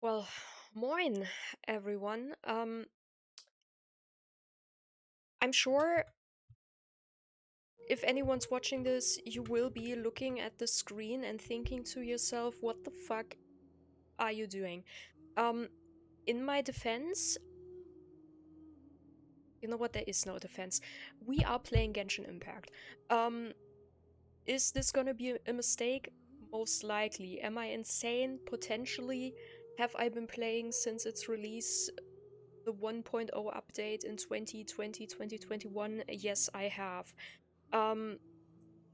Well, moin, everyone. I'm sure if anyone's watching this, you will be looking at the screen and thinking to yourself, what the fuck are you doing? Um, in my defense, you know what? There is no defense. We are playing Genshin Impact. Um, is this gonna be a mistake? Most likely. Am I insane? Potentially. Have I been playing since its release? The 1.0 update in 2020, 2021? Yes, I have. Um,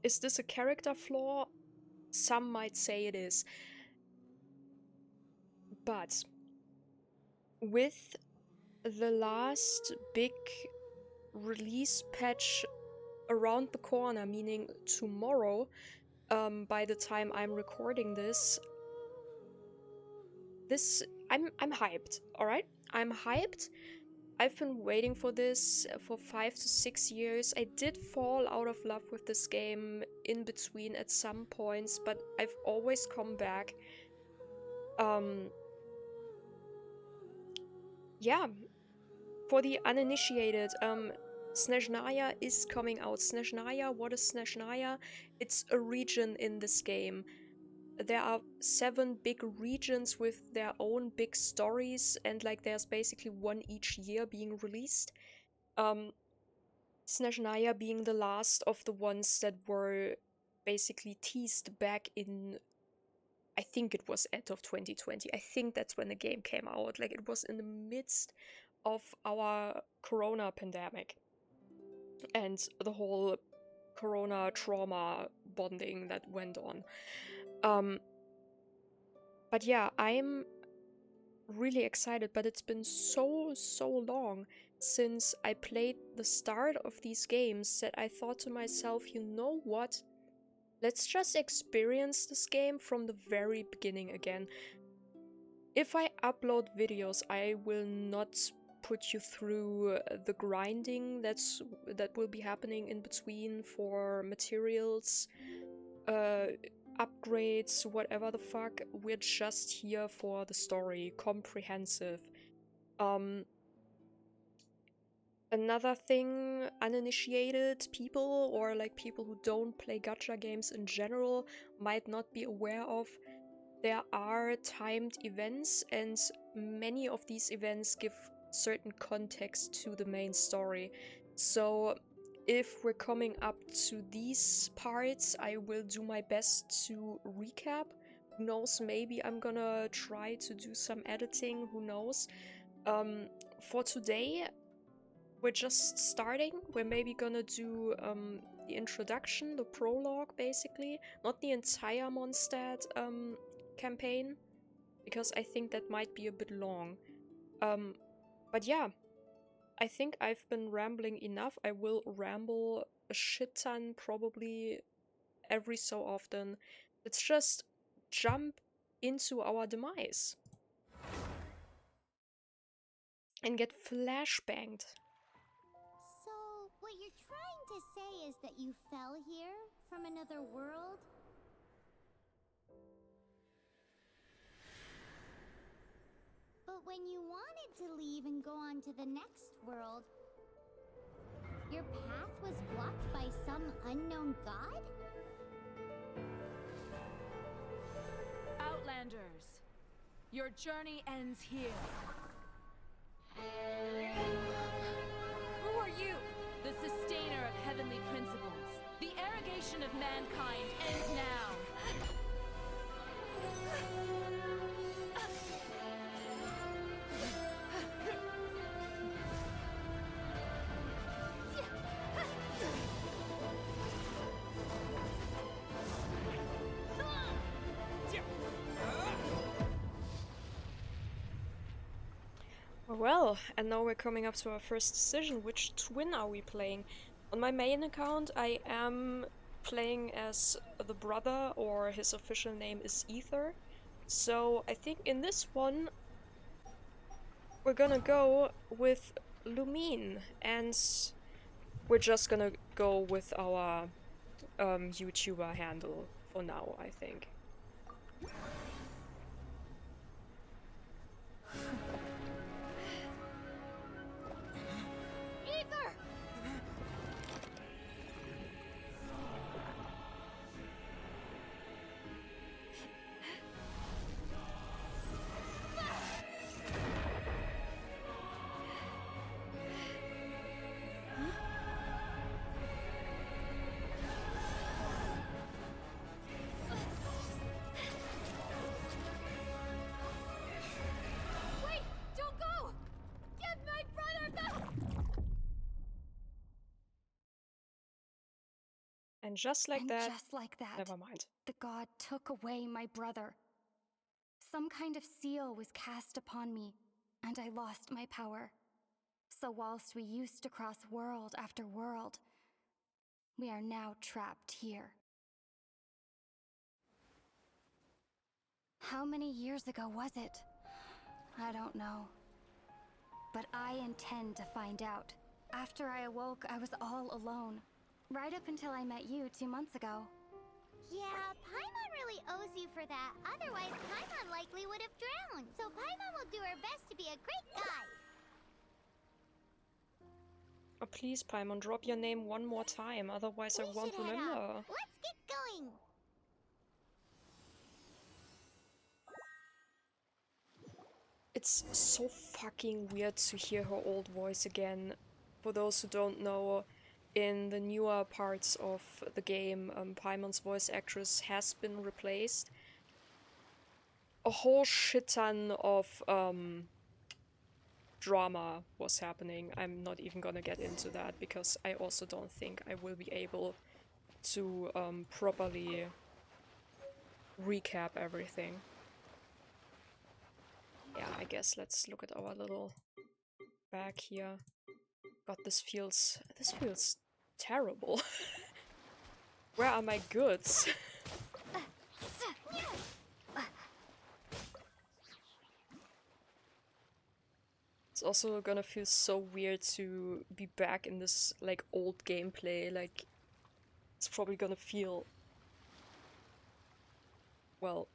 is this a character flaw? Some might say it is. But with the last big release patch around the corner, meaning tomorrow, by the time I'm recording this I'm hyped, alright? I'm hyped. I've been waiting for this for 5 to 6 years. I did fall out of love with this game in between at some points, but I've always come back. Um, yeah, for the uninitiated, Snezhnaya is coming out. Snezhnaya, what is Snezhnaya? It's a region in this game. There are 7 big regions with their own big stories, and like there's basically one each year being released. Um, Snezhnaya being the last of the ones that were basically teased back in, I think it was end of 2020. I think that's when the game came out. Like it was in the midst of our corona pandemic and the whole corona trauma bonding that went on. Um, but yeah, I'm really excited, but it's been so long since I played the start of these games that I thought to myself, you know what? Let's just experience this game from the very beginning again. If I upload videos, I will not put you through the grinding that will be happening in between for materials, uh, upgrades, whatever the fuck. We're just here for the story, comprehensive. Um, Another thing uninitiated people or like people who don't play gacha games in general might not be aware of, there are timed events, and many of these events give certain context to the main story. So if we're coming up to these parts, I will do my best to recap. Who knows, maybe I'm gonna try to do some editing, who knows. For today, we're just starting. We're maybe gonna do the introduction, the prologue, basically. Not the entire Mondstadt campaign, because I think that might be a bit long. Um, but yeah, I think I've been rambling enough. I will ramble a shit ton probably every so often. Let's just jump into our demise and get flashbanged. So, what you're trying to say is that you fell here from another world? But when you wanted to leave and go on to the next world, your path was blocked by some unknown god? Outlanders, your journey ends here. Who are you? The sustainer of heavenly principles. The arrogation of mankind ends now. Well, and now we're coming up to our first decision. Which twin are we playing? On my main account, I am playing as the brother, or his official name is Ether. So I think in this one, we're gonna go with Lumine, and we're just gonna go with our YouTuber handle for now, I think. And just like And that, just like that, never mind. the god took away my brother. Some kind of seal was cast upon me, and I lost my power. So whilst we used to cross world after world, we are now trapped here. How many years ago was it? I don't know. But I intend to find out. After I awoke, I was all alone. Right up until I met you 2 months ago. Yeah, Paimon really owes you for that. Otherwise, Paimon likely would have drowned. So Paimon will do her best to be a great guide. Oh, please, Paimon, drop your name one more time, otherwise I won't should head remember. out. Let's get going. It's so fucking weird to hear her old voice again. For those who don't know, in the newer parts of the game, Paimon's voice actress has been replaced. A whole shit ton of drama was happening. I'm not even gonna get into that because I also don't think I will be able to properly recap everything. Yeah, I guess let's look at our little bag here. God, this feels terrible. Where are my goods? It's also gonna feel so weird to be back in this like old gameplay. Like it's probably gonna feel, well,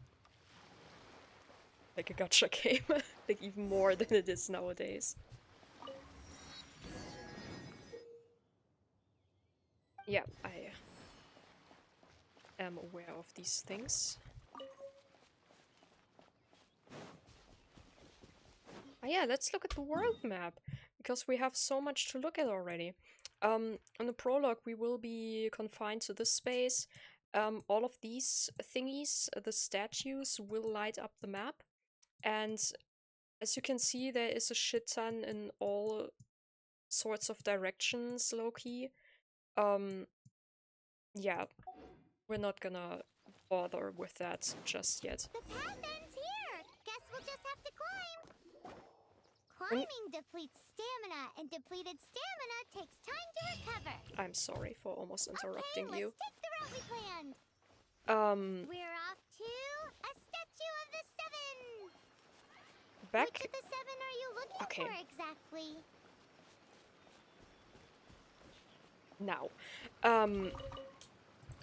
like a gacha game. Like even more than it is nowadays. Yeah, I am aware of these things. Oh yeah, let's look at the world map, because we have so much to look at already. In the prologue, we will be confined to this space. All of these thingies, the statues, will light up the map. And as you can see, there is a shit ton in all sorts of directions, low-key. Yeah, we're not gonna bother with that just yet. The path ends here. Guess we'll just have to climb. Climbing depletes stamina, and depleted stamina takes time to recover. I'm sorry for almost interrupting you. Let's take the route we planned. We're off to a statue of the seven. Back. Which of the seven are you looking for exactly? Now,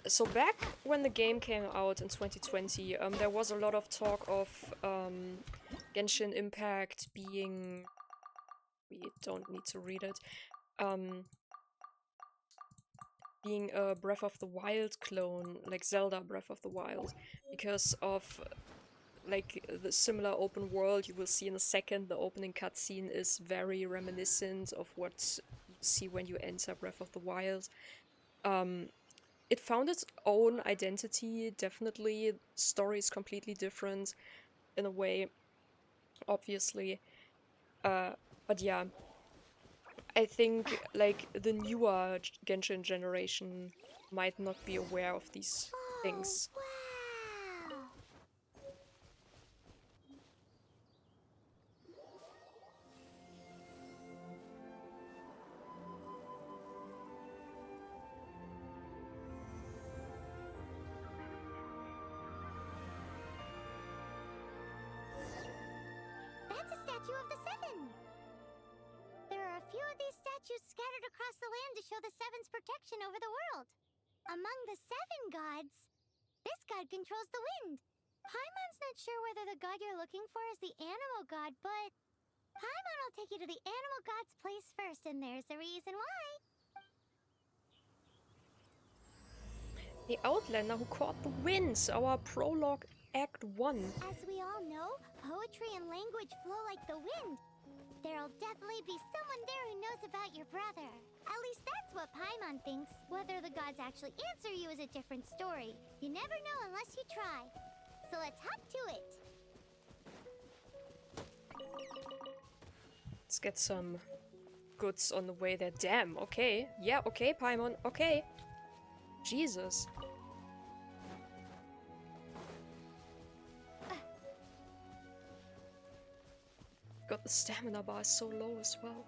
so back when the game came out in 2020, there was a lot of talk of Genshin Impact being... We don't need to read it. Being a Breath of the Wild clone, like Zelda Breath of the Wild, because of like the similar open world you will see in a second. The opening cutscene is very reminiscent of what you see when you enter Breath of the Wild. It found its own identity, definitely. Story is completely different in a way, obviously. But yeah, I think like the newer Genshin generation might not be aware of these things. Wow. That's a statue of the seven. There are a few of these statues scattered across the land to show the seven's protection over the world. Among the seven gods, this god controls the wind. Paimon's not sure whether the god you're looking for is the animal god, but Paimon will take you to the animal god's place first, and there's the reason why. The Outlander who caught the winds, our prologue Act 1. As we all know, poetry and language flow like the wind. There'll definitely be someone there who knows about your brother. At least that's what Paimon thinks. Whether the gods actually answer you is a different story. You never know unless you try. So let's hop to it. Let's get some goods on the way there. Damn, okay. Yeah, okay, Paimon, okay. Jesus. God, the stamina bar is so low as well.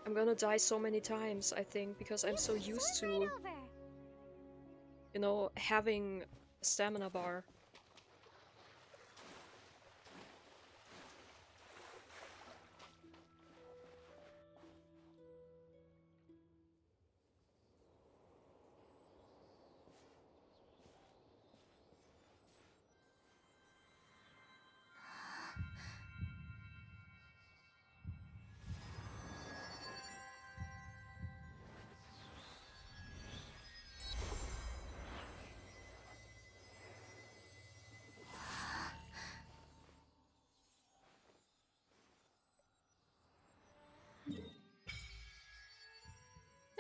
I'm gonna die so many times, I think, because I'm so used Swim to, right over. you know, having a stamina bar.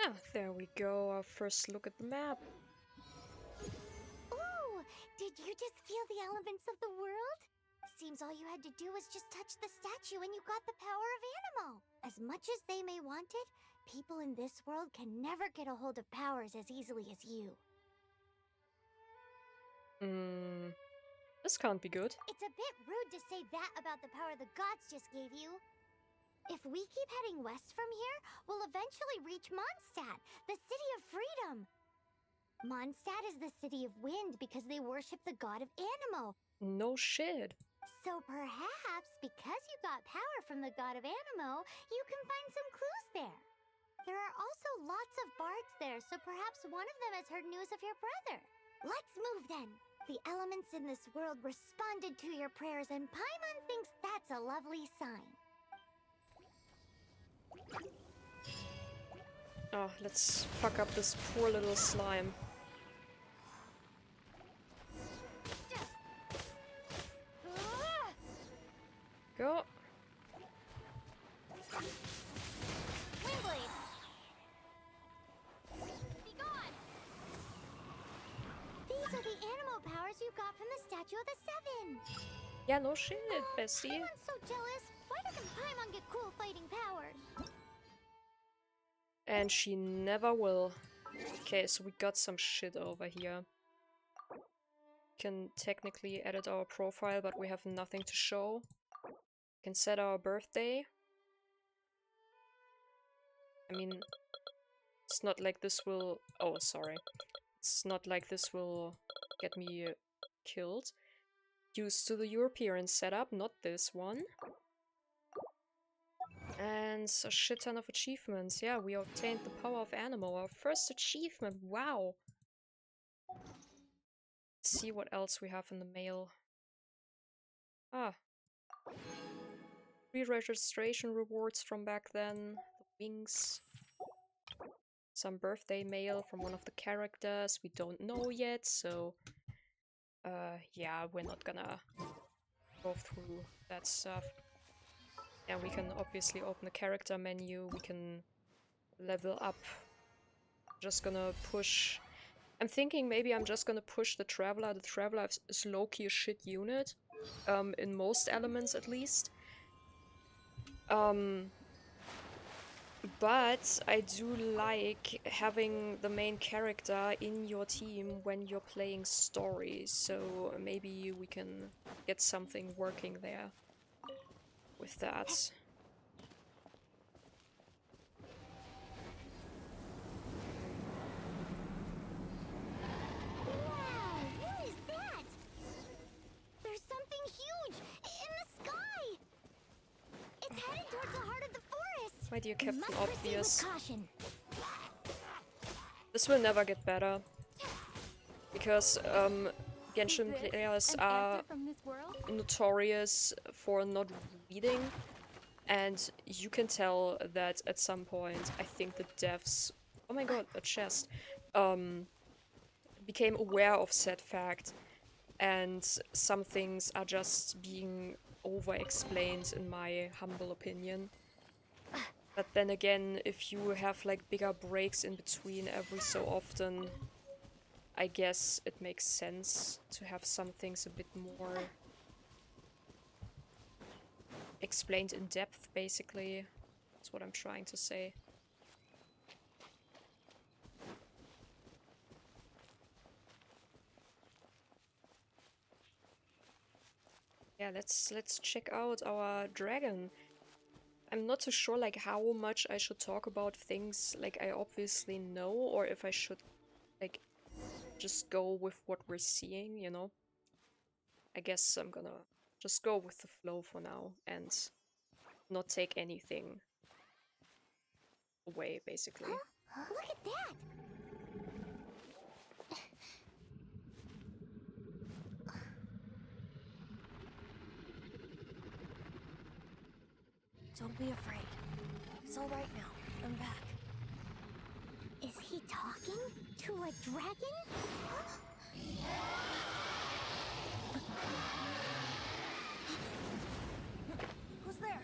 Ah, there we go, our first look at the map. Ooh, did you just feel the elements of the world? Seems all you had to do was just touch the statue and you got the power of Animo. As much as they may want it, people in this world can never get a hold of powers as easily as you. This can't be good. It's a bit rude to say that about the power the gods just gave you. If we keep heading west from here, we'll eventually reach Mondstadt, the city of freedom. Mondstadt is the city of wind because they worship the god of Animo. No shit. So perhaps because you got power from the god of Animo, you can find some clues there. There are also lots of bards there, so perhaps one of them has heard news of your brother. Let's move then. The elements in this world responded to your prayers, and Paimon thinks that's a lovely sign. Oh, let's fuck up this poor little slime. Go. Windblade! Be gone! These are the animal powers you got from the Statue of the Seven. Yeah, no shit, bestie. Paimon's so jealous. Why doesn't Paimon get cool fighting powers? And she never will. Okay, so we got some shit over here. Can technically edit our profile, but we have nothing to show. Can set our birthday. I mean, it's not like this will... Oh, sorry. It's not like this will get me killed. Used to the European setup, not this one. And a shit ton of achievements. Yeah, we obtained the power of Animo, our first achievement. Wow. Let's see what else we have in the mail. Ah. Re-registration rewards from back then. The wings. Some birthday mail from one of the characters we don't know yet, so... yeah, we're not gonna go through that stuff. And we can obviously open the character menu, we can level up. Just gonna push... I'm thinking maybe I'm just gonna push the Traveler. The Traveler is low-key a shit unit. In most elements at least. But I do like having the main character in your team when you're playing story, so maybe we can get something working there with that. Wow, what is that? There's something huge in the sky. It's headed towards the heart of the forest. My dear We Captain must proceed Obvious. with caution. This will never get better. Because Genshin players are from this world? notorious for not reading. And you can tell that at some point, I think the devs... Oh my god, a chest. Became aware of said fact. And some things are just being over-explained, in my humble opinion. But then again, if you have like bigger breaks in between every so often, I guess it makes sense to have some things a bit more explained in depth, basically. That's what I'm trying to say. Yeah, let's check out our dragon. I'm not too sure like how much I should talk about things like I obviously know, or if I should like just go with what we're seeing, you know? I guess I'm gonna just go with the flow for now and not take anything away, basically. Huh? Look at that! Don't be afraid. It's all right now. I'm back. Is he talking to a dragon? Who's there?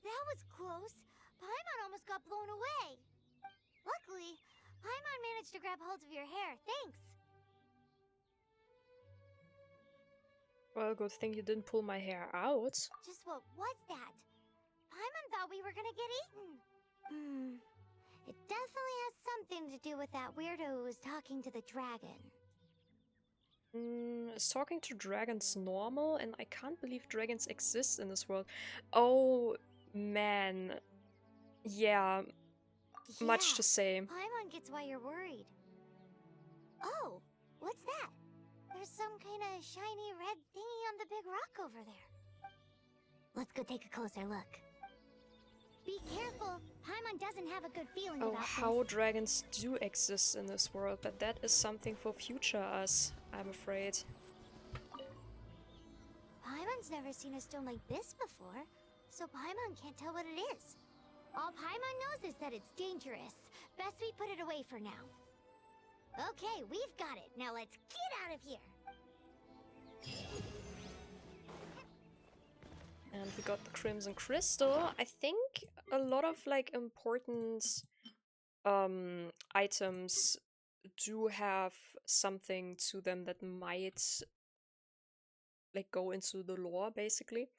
That was close. Paimon almost got blown away. Luckily, Paimon managed to grab hold of your hair. Thanks. Well, good thing you didn't pull my hair out. Just what was that? Paimon thought we were gonna get eaten. It definitely has something to do with that weirdo who was talking to the dragon. Is talking to dragons normal? And I can't believe dragons exist in this world. Oh, man. Yeah, much to say. Paimon gets why you're worried. Oh, what's that? There's some kind of shiny red thingy on the big rock over there. Let's go take a closer look. Be careful. Paimon doesn't have a good feeling Oh, about how this. dragons do exist in this world, but that is something for future us, I'm afraid. Paimon's never seen a stone like this before, so Paimon can't tell what it is. All Paimon knows is that it's dangerous. Best we put it away for now. Okay, we've got it. Now let's get out of here. And we got the Crimson Crystal. I think a lot of like important items do have something to them that might like go into the lore, basically.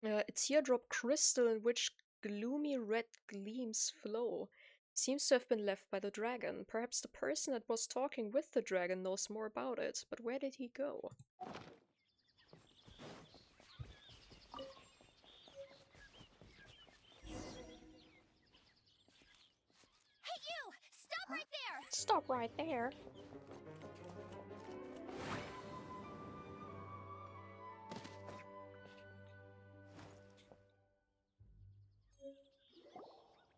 A teardrop crystal in which gloomy red gleams flow. Seems to have been left by the dragon. Perhaps the person that was talking with the dragon knows more about it, but where did he go? Hey, you! Stop right there! Stop right there.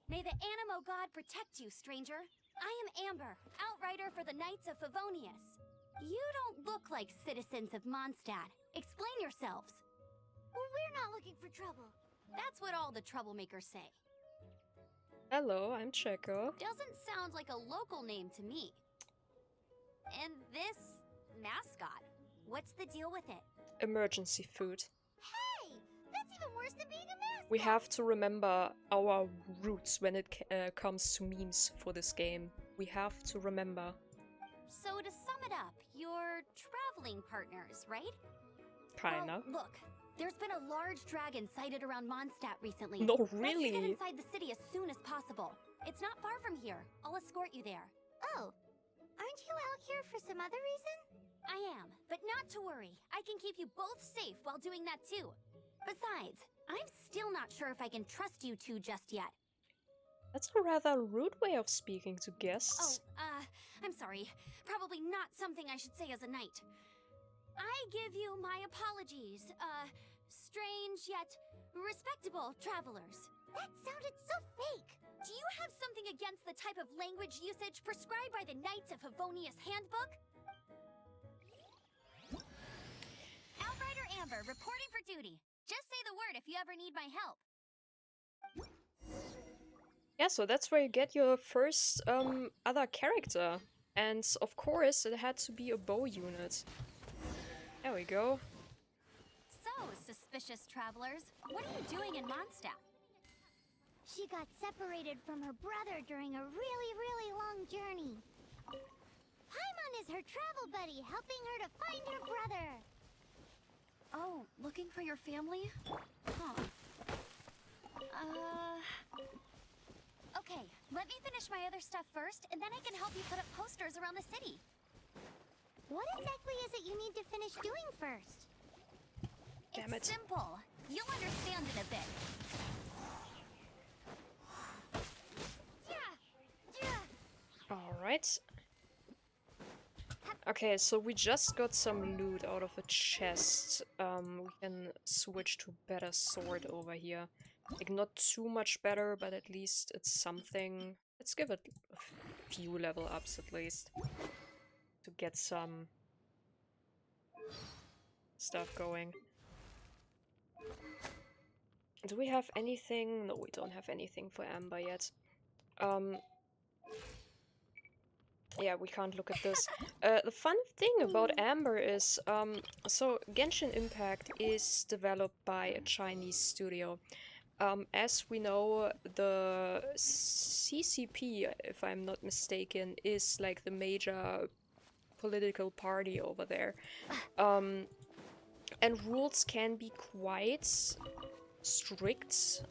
May the Animo God protect you, stranger. I am Amber, outrider for the Knights of Favonius. You don't look like citizens of Mondstadt. Explain yourselves. We're not looking for trouble. That's what all the troublemakers say. Hello, I'm Checo. Doesn't sound like a local name to me. And this mascot, what's the deal with it? Emergency food. Hey! That's even worse than being a mascot! We have to remember our roots when it comes to memes for this game. We have to remember. So to sum it up, you're traveling partners, right? Kinda. Well, look, there's been a large dragon sighted around Mondstadt recently. No, Let's get really? inside the city as soon as possible. It's not far from here. I'll escort you there. Oh, aren't you out here for some other reason? I am, but not to worry. I can keep you both safe while doing that too. Besides, I'm still not sure if I can trust you two just yet. That's a rather rude way of speaking to guests. I'm sorry. Probably not something I should say as a knight. I give you my apologies, strange yet respectable travelers. That sounded so fake. Do you have something against the type of language usage prescribed by the Knights of Favonius Handbook? Outrider Amber, reporting for duty. Just say the word if you ever need my help. Yeah, so that's where you get your first other character. And of course, it had to be a bow unit. There we go. So, suspicious travelers, what are you doing in Mondstadt? She got separated from her brother during a really long journey. is her travel buddy, helping her to find her brother. Oh, looking for your family? Huh. Okay, let me finish my other stuff first, and then I can help you put up posters around the city. What exactly is it you need to finish doing first? Damn It's it. simple. You'll understand in a bit. Alright. Okay, so we just got some loot out of a chest. We can switch to better sword over here. Like, not too much better, but at least it's something. Let's give it a few level ups at least. To get some stuff going. Do we have anything? No, we don't have anything for Amber yet. Yeah, we can't look at this. The fun thing about Amber is, so Genshin Impact is developed by a Chinese studio. As we know, the CCP, if I'm not mistaken, is like the major political party over there. And rules can be quite strict,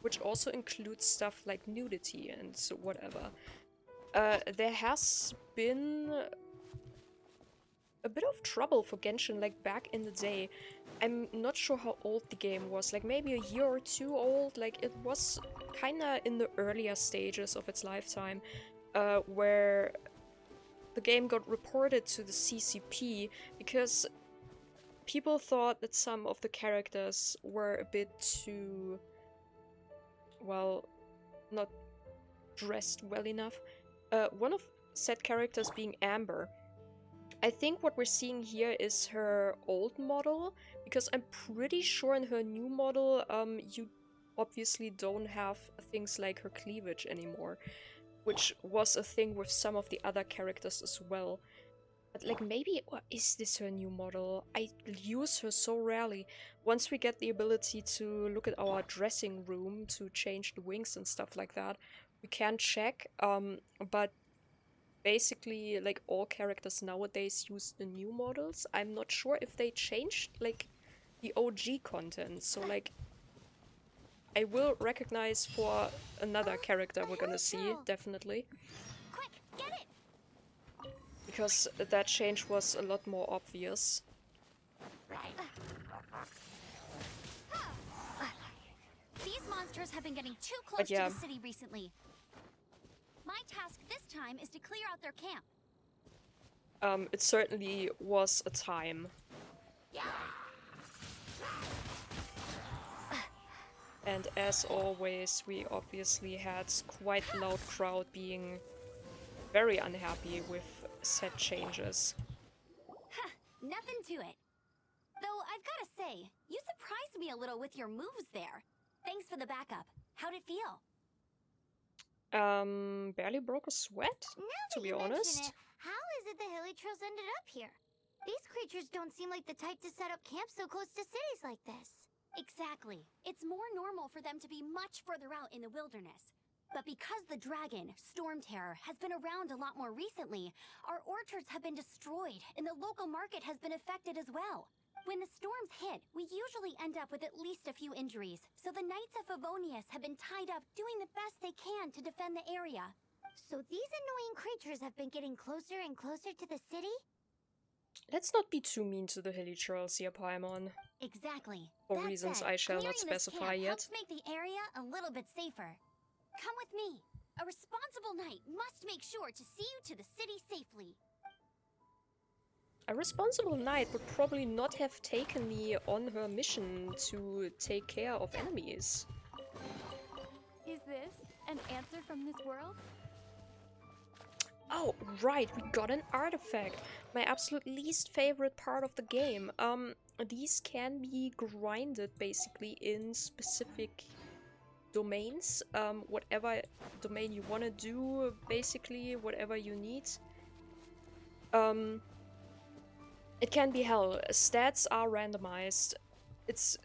which also includes stuff like nudity and so whatever. There has been a bit of trouble for Genshin, like back in the day. I'm not sure how old the game was, like maybe a year or two old. Like it was kinda in the earlier stages of its lifetime, where the game got reported to the CCP because people thought that some of the characters were a bit too, well, not dressed well enough. One of said characters being Amber. I think what we're seeing here is her old model, because I'm pretty sure in her new model, you obviously don't have things like her cleavage anymore, which was a thing with some of the other characters as well. But like maybe, or is this her new model? I use her so rarely. Once we get the ability to look at our dressing room to change the wings and stuff like that, we can check, but basically like all characters nowadays use the new models. I'm not sure if they changed like the OG content, so like I will recognize for another character we're gonna see, definitely. Quick, get it! Because that change was a lot more obvious. These monsters have been getting too close to the city recently. My task this time is to clear out their camp. It certainly was a time. And as always, we obviously had quite a loud crowd being very unhappy with said changes. Nothing to it. Though I've gotta say, you surprised me a little with your moves there. Thanks for the backup. How'd it feel? Barely broke a sweat, to be Mention honest. it, how is it the hilly trails ended up here? These creatures don't seem like the type to set up camp so close to cities like this. Exactly. It's more normal for them to be much further out in the wilderness. But because the dragon, Storm Terror, has been around a lot more recently, our orchards have been destroyed and the local market has been affected as well. When the storms hit, we usually end up with at least a few injuries, so the Knights of Favonius have been tied up doing the best they can to defend the area. So these annoying creatures have been getting closer and closer to the city? Let's not be too mean to the hilly trolls here, Paimon. Exactly. For That reasons said, I shall not clearing this specify camp yet. helps make the area a little bit safer. Come with me. A responsible knight must make sure to see you to the city safely. A responsible knight would probably not have taken me on her mission to take care of enemies. Is this an answer from this world? Oh, right, we got an artifact. My absolute least favorite part of the game. These can be grinded basically in specific domains. Whatever domain you want to do, basically, whatever you need. It can be hell. Stats are randomized. It's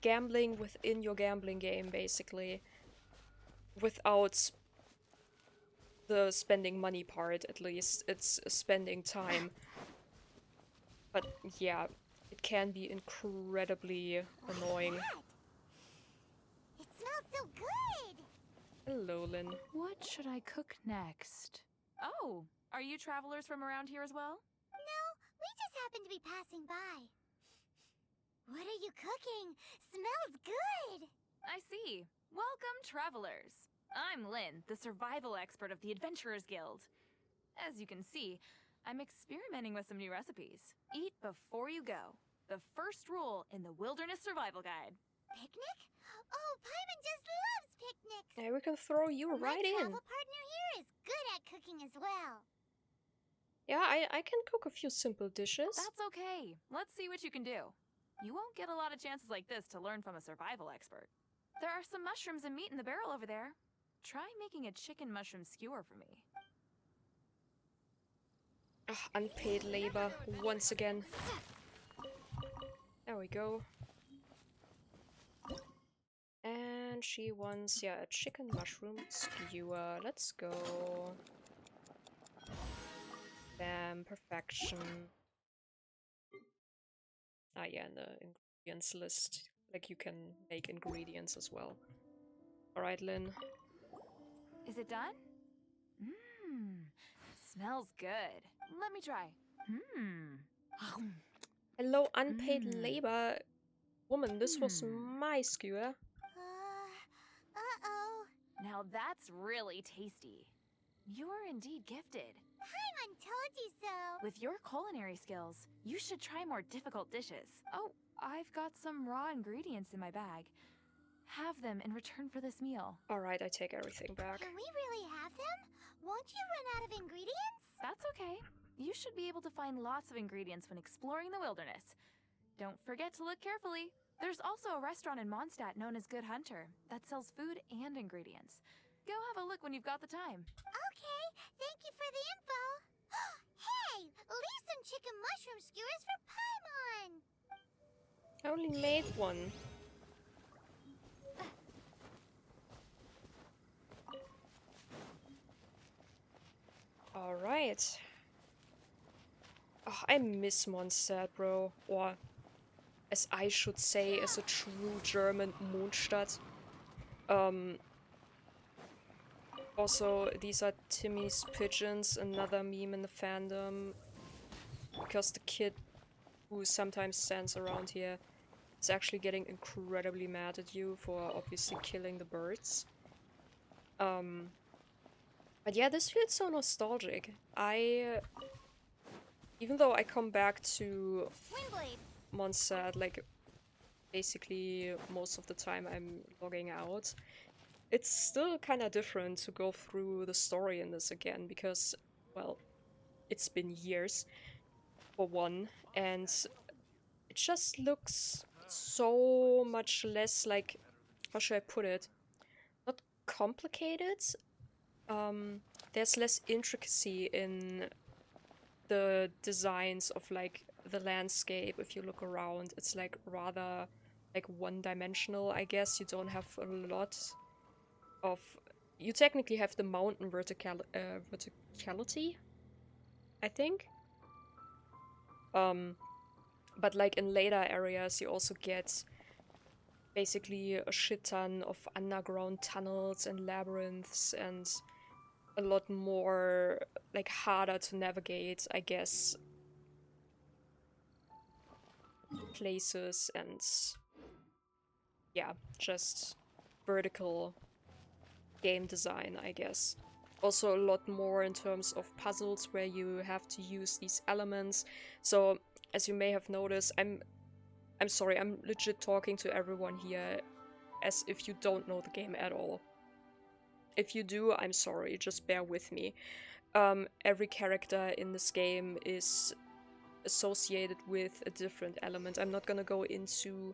gambling within your gambling game, basically. Without the spending money part, at least. It's spending time. But yeah, it can be incredibly What's annoying. that? It smells so good! Hello, Lynn. What should I cook next? Oh, are you travelers from around here as well? No, we just happen to be passing by. What are you cooking? Smells good! I see. Welcome, travelers. I'm Lynn, the survival expert of the Adventurers Guild. As you can see, I'm experimenting with some new recipes. Eat before you go. The first rule in the Wilderness Survival Guide. Picnic? Oh, Paimon just loves picnics! Yeah, we can throw you My right in. travel partner here is good at cooking as well. Yeah, I can cook a few simple dishes. That's okay. Let's see what you can do. You won't get a lot of chances like this to learn from a survival expert. There are some mushrooms and meat in the barrel over there. Try making a chicken mushroom skewer for me. Ugh, unpaid labor, once again. There we go. And she wants, yeah, a chicken mushroom skewer. Let's go. Bam, perfection. Ah, yeah, in the ingredients list. Like, you can make ingredients as well. Alright, Lynn. Is it done? Mmm, smells good. Let me try. Mmm. Hello, unpaid Mm. labor. Woman, this was my skewer. Uh-oh. Now that's really tasty. You're indeed gifted. Paimon told you so. With your culinary skills, you should try more difficult dishes. Oh, I've got some raw ingredients in my bag. Have them in return for this meal. Alright, I take everything back. Can we really have them? Won't you run out of ingredients? That's okay. You should be able to find lots of ingredients when exploring the wilderness. Don't forget to look carefully. There's also a restaurant in Mondstadt known as Good Hunter that sells food and ingredients. Go have a look when you've got the time. Okay, thank you for the info. Hey, leave some chicken mushroom skewers for Paimon. I only made one. Alright. Oh, I miss Mondstadt, bro. Or, as I should say, as a true German, Mondstadt. Also, these are Timmy's pigeons, another meme in the fandom. Because the kid who sometimes stands around here is actually getting incredibly mad at you for obviously killing the birds. But yeah, this feels so nostalgic. Even though I come back to Windblade. Mondstadt, like, basically most of the time I'm logging out, it's still kind of different to go through the story in this again, because, well, it's been years, for one, and it just looks so much less, like, how should I put it? Not complicated. There's less intricacy in the designs of, like, the landscape. If you look around, it's like rather like one-dimensional, I guess. You don't have a lot of... You technically have the mountain verticality, I think. But like in later areas, you also get basically a shit ton of underground tunnels and labyrinths and a lot more, like, harder to navigate, I guess, places and, yeah, just vertical game design, I guess. Also a lot more in terms of puzzles where you have to use these elements. So, as you may have noticed, I'm sorry, I'm legit talking to everyone here as if you don't know the game at all. If you do, I'm sorry, just bear with me. Every character in this game is associated with a different element. I'm not gonna go into,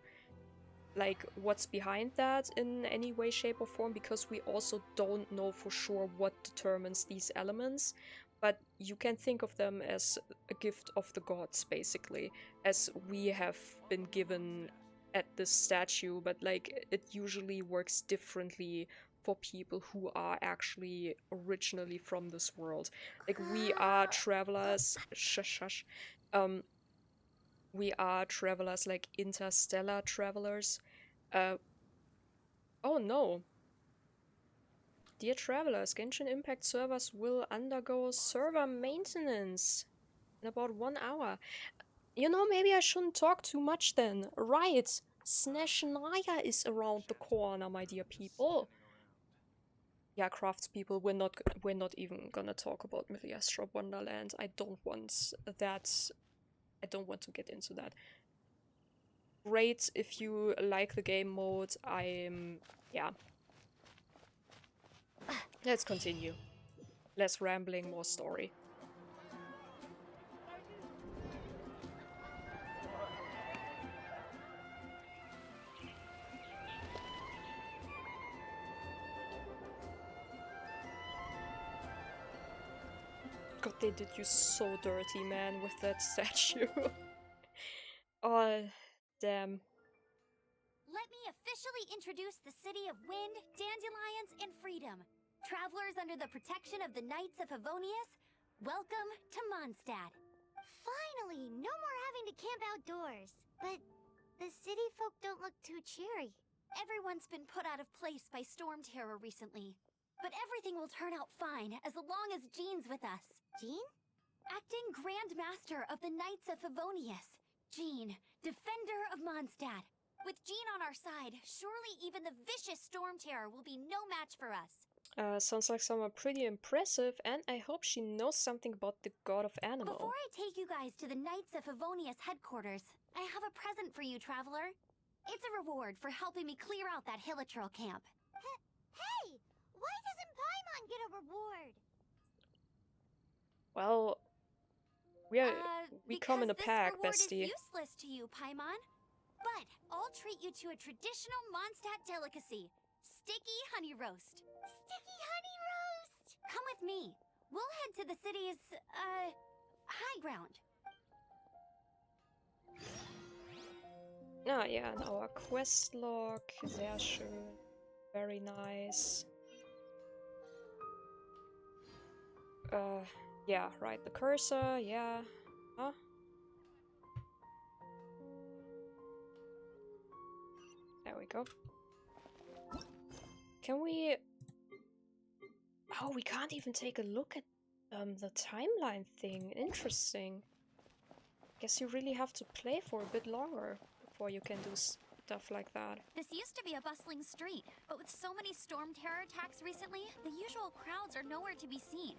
like, what's behind that in any way, shape, or form, because we also don't know for sure what determines these elements, but you can think of them as a gift of the gods, basically, as we have been given at this statue, but, like, it usually works differently for people who are actually originally from this world. Like, we are travelers. Shush, shush. We are travelers, like interstellar travelers. Oh no. Dear travelers, Genshin Impact servers will undergo server maintenance in about 1 hour. You know, maybe I shouldn't talk too much then. Right. Snezhnaya is around the corner, my dear people. Yeah, craftspeople, we're not even gonna talk about Miriastra Wonderland. I don't want that. I don't want to get into that. Great if you like the game mode. Yeah. Let's continue. Less rambling, more story. God, they did you so dirty, man, with that statue. Oh, damn. Let me officially introduce the city of wind, dandelions, and freedom. Travelers under the protection of the Knights of Favonius, welcome to Mondstadt. Finally, no more having to camp outdoors. But the city folk don't look too cheery. Everyone's been put out of place by storm terror recently. But everything will turn out fine as long as Jean's with us. Jean? Acting Grand Master of the Knights of Favonius. Jean, Defender of Mondstadt. With Jean on our side, surely even the vicious storm terror will be no match for us. Sounds like someone pretty impressive, and I hope she knows something about the god of animal. Before I take you guys to the Knights of Favonius headquarters, I have a present for you, traveler. It's a reward for helping me clear out that Hilichurl camp. Hey! Why doesn't Paimon get a reward? Well, we come in a pack, bestie. Because this reward is useless to you, Paimon. But I'll treat you to a traditional Mondstadt delicacy, sticky honey roast. Sticky honey roast! Come with me. We'll head to the city's, high ground. Ah, yeah, and our quest log. Sehr schön. Very nice. Yeah, right, the cursor, yeah. Huh? There we go. Can we... Oh, we can't even take a look at the timeline thing. Interesting. Guess you really have to play for a bit longer before you can do stuff like that. This used to be a bustling street, but with so many storm terror attacks recently, the usual crowds are nowhere to be seen.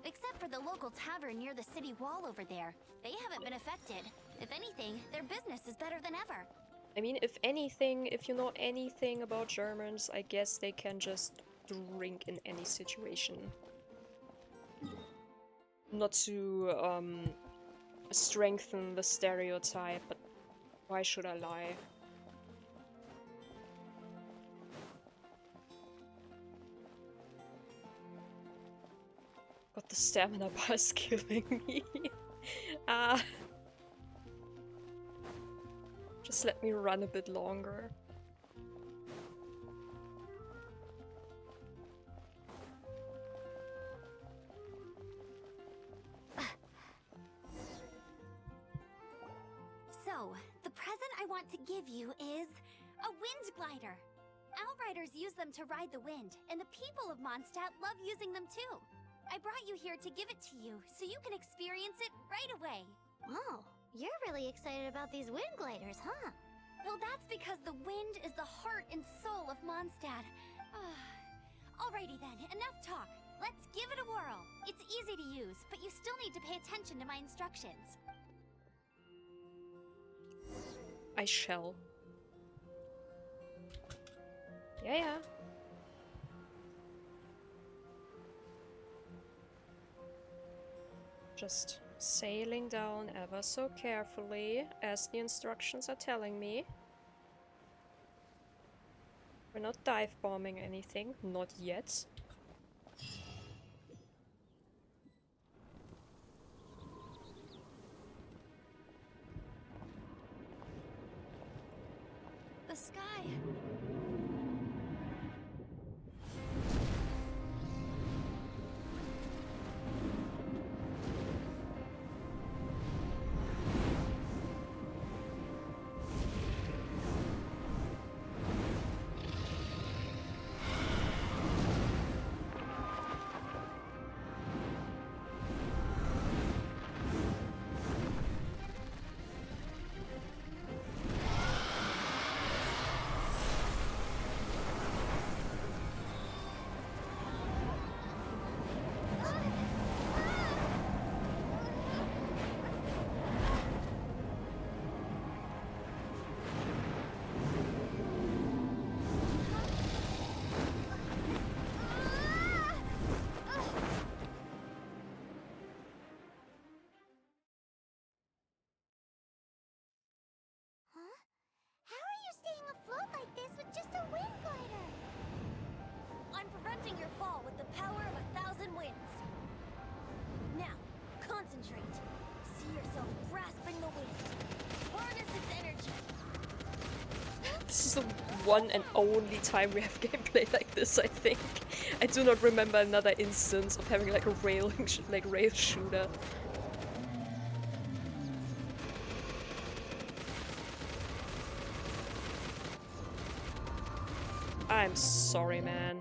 Except for the local tavern near the city wall over there. They haven't been affected. If anything, their business is better than ever. I mean, if anything, if you know anything about Germans, I guess they can just drink in any situation. Not to strengthen the stereotype, but why should I lie? God, the stamina bar is killing me. Just let me run a bit longer. So, the present I want to give you is a wind glider. Outriders use them to ride the wind, and the people of Mondstadt love using them too. I brought you here to give it to you, so you can experience it right away. Oh, you're really excited about these wind gliders, huh? Well, that's because the wind is the heart and soul of Mondstadt. Alrighty then, enough talk. Let's give it a whirl. It's easy to use, but you still need to pay attention to my instructions. I shall. Yeah. Just sailing down ever so carefully, as the instructions are telling me. We're not dive bombing anything, not yet. The sky your fall with the power of 1,000 winds. Now, concentrate. See yourself grasping the wind. Harness its energy. This is the one and only time we have gameplay like this, I think. I do not remember another instance of having like a rail shooter. I'm sorry, man.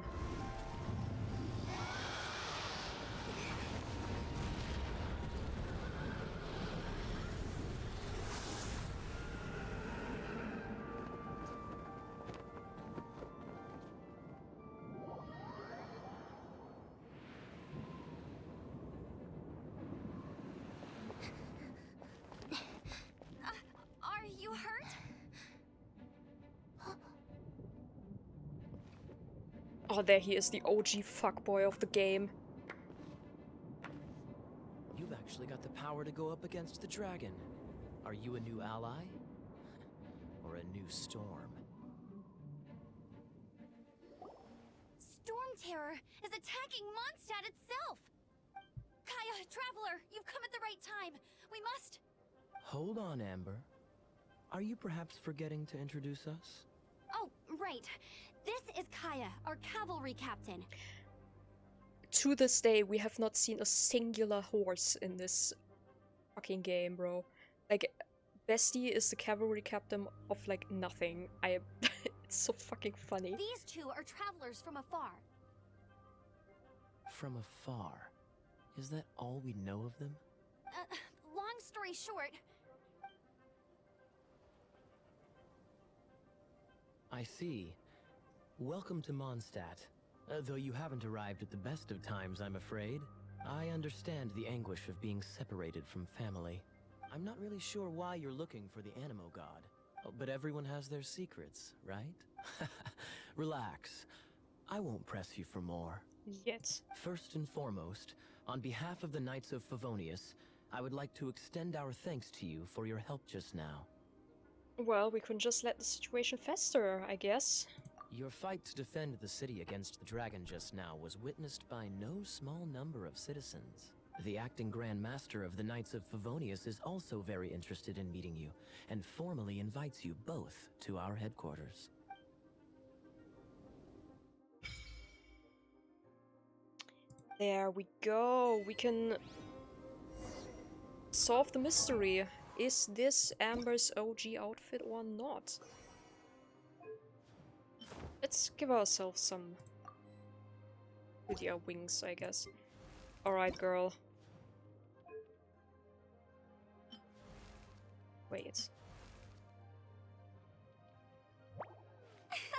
Are you hurt? Oh, there he is, the OG fuckboy of the game. You've actually got the power to go up against the dragon. Are you a new ally? Or a new storm? Storm Terror is attacking Mondstadt itself! Kaya, Traveler, you've come at the right time. We must... Hold on, Amber. Are you perhaps forgetting to introduce us? Oh, right. This is Kaya, our cavalry captain. To this day, we have not seen a singular horse in this fucking game, bro. Like, Bestie is the cavalry captain of, like, nothing. It's so fucking funny. These two are travelers from afar. From afar. Is that all we know of them? Long story short... I see. Welcome to Mondstadt. Though you haven't arrived at the best of times, I'm afraid. I understand the anguish of being separated from family. I'm not really sure why you're looking for the Animo God. But everyone has their secrets, right? Relax. I won't press you for more. Yet. First and foremost, on behalf of the Knights of Favonius, I would like to extend our thanks to you for your help just now. Well, we can just let the situation fester, I guess. Your fight to defend the city against the dragon just now was witnessed by no small number of citizens. The acting Grand Master of the Knights of Favonius is also very interested in meeting you, and formally invites you both to our headquarters. There we go. We can solve the mystery. Is this Amber's OG outfit or not? Let's give ourselves some prettier wings, I guess. Alright, girl. Wait.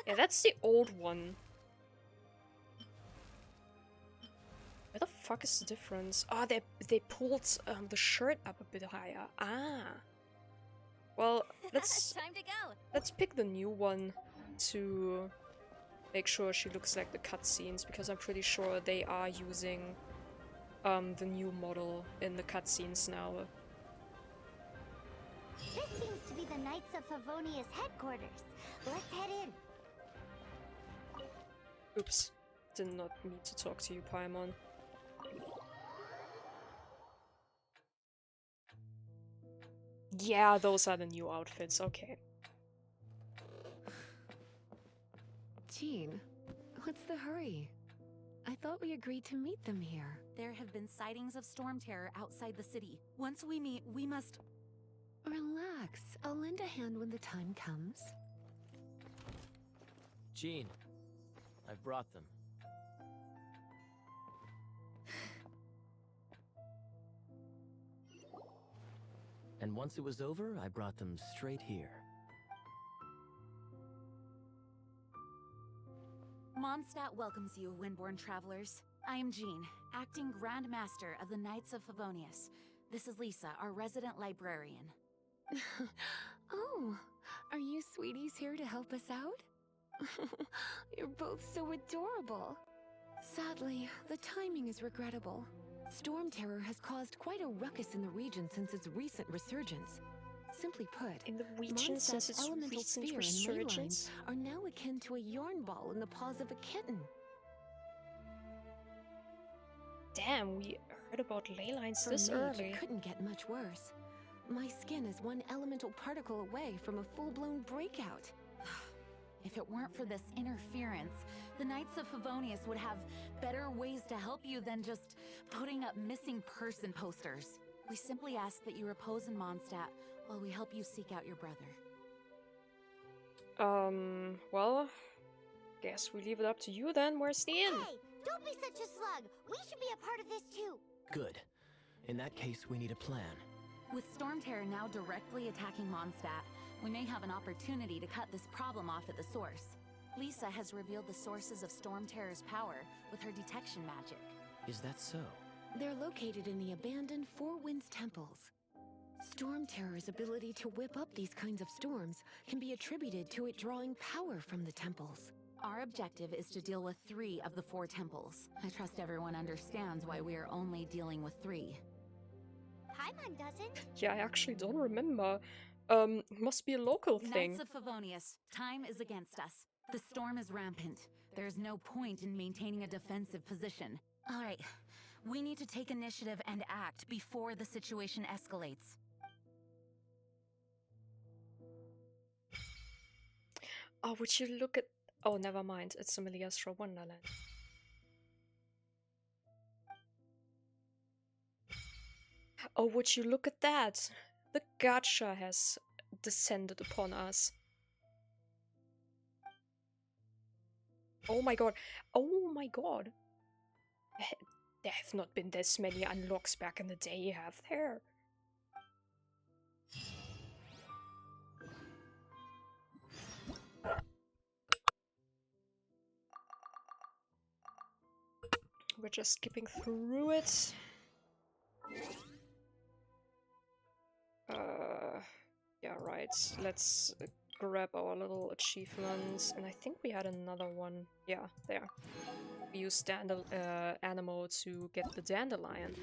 Yeah, that's the old one. Where the fuck is the difference? Ah, they pulled the shirt up a bit higher. Ah. Well, let's Time to go! let's pick the new one to make sure she looks like the cutscenes, because I'm pretty sure they are using the new model in the cutscenes now. This seems to be the Knights of Favonius headquarters. Let's head in. Oops. Did not need to talk to you, Paimon. Yeah, those are the new outfits, okay. Jean, what's the hurry? I thought we agreed to meet them here. There have been sightings of Storm Terror outside the city. Once we meet, we must... Relax. I'll lend a hand when the time comes. Jean, I've brought them. And once it was over, I brought them straight here. Mondstadt welcomes you, Windborn travelers. I am Jean, acting Grand Master of the Knights of Favonius. This is Lisa, our resident librarian. Oh, are you sweeties here to help us out? You're both so adorable. Sadly, the timing is regrettable. Storm Terror has caused quite a ruckus in the region since its recent resurgence. Simply put, In the region since Mondstadt's its elemental recent sphere and ley resurgence? lines are now akin to a yarn ball in the paws of a kitten. Damn, we heard about ley lines For a this mage, early. it couldn't get much worse. My skin couldn't get much worse. My skin is one elemental particle away from a full-blown breakout. If it weren't for this interference, the Knights of Favonius would have better ways to help you than just putting up missing person posters. We simply ask that you repose in Mondstadt while we help you seek out your brother. Well, guess we leave it up to you then. Where's the inn? Hey, don't be such a slug. We should be a part of this too. Good. In that case, we need a plan. With Storm Terror now directly attacking Mondstadt, we may have an opportunity to cut this problem off at the source. Lisa has revealed the sources of Storm Terror's power with her detection magic. Is that so? They're located in the abandoned Four Winds temples. Storm Terror's ability to whip up these kinds of storms can be attributed to it drawing power from the temples. Our objective is to deal with 3 of the 4 temples. I trust everyone understands why we are only dealing with 3. Paimon doesn't. Yeah, I actually don't remember. Must be a local thing. Knights of Favonius, time is against us. The storm is rampant. There's no point in maintaining a defensive position. All right, we need to take initiative and act before the situation escalates. Oh, would you look at... Oh, never mind. It's a Meliastra Wonderland. Oh, would you look at that? The gacha has descended upon us. Oh my god. Oh my god. There have not been this many unlocks back in the day, have there? We're just skipping through it. Yeah, right. Let's grab our little achievements. And I think we had another one. Yeah, there. We used Animo to get the dandelion.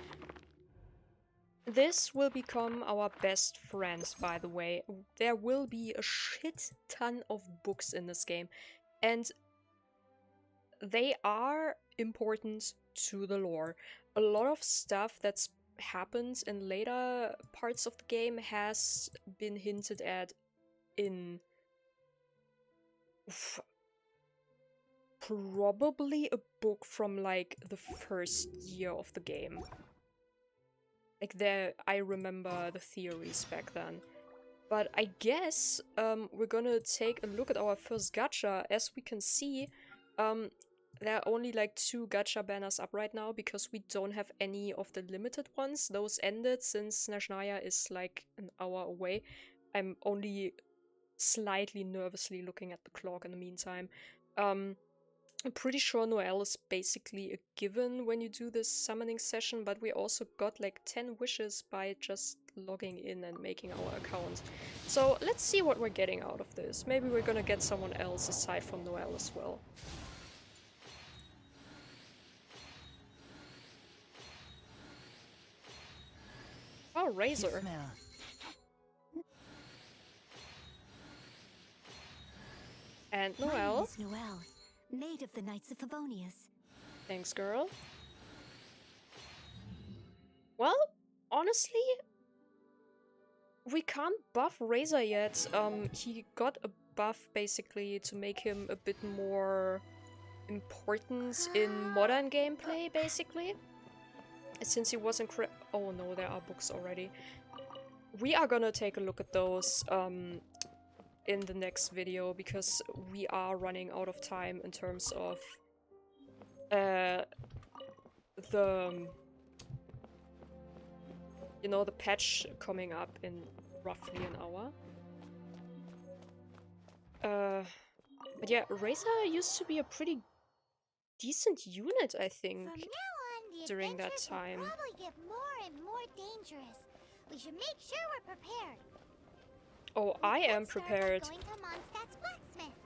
This will become our best friends, by the way. There will be a shit ton of books in this game. And they are important to the lore. A lot of stuff that's happened in later parts of the game has been hinted at in probably a book from like the first year of the game. Like there, I remember the theories back then. But I guess we're gonna take a look at our first gacha. As we can see, there are only like 2 gacha banners up right now because we don't have any of the limited ones. Those ended since Snezhnaya is like an hour away. I'm only slightly nervously looking at the clock in the meantime. I'm pretty sure Noelle is basically a given when you do this summoning session, but we also got like 10 wishes by just logging in and making our account. So let's see what we're getting out of this. Maybe we're gonna get someone else aside from Noelle as well. Oh, Razor. And My name Noelle. is Noelle, maid of the Knights of Favonius. Thanks, girl. Well, honestly, we can't buff Razor yet. He got a buff basically to make him a bit more important in modern gameplay, basically. Since he wasn't oh no, there are books already. We are gonna take a look at those in the next video because we are running out of time in terms of the patch coming up in roughly an hour. But yeah, Razor used to be a pretty decent unit, I think, From now on, the during that adventures will time. probably get more and more dangerous. We should make sure we're prepared. Oh, I am Let's start by prepared. going to Mondstadt's blacksmith.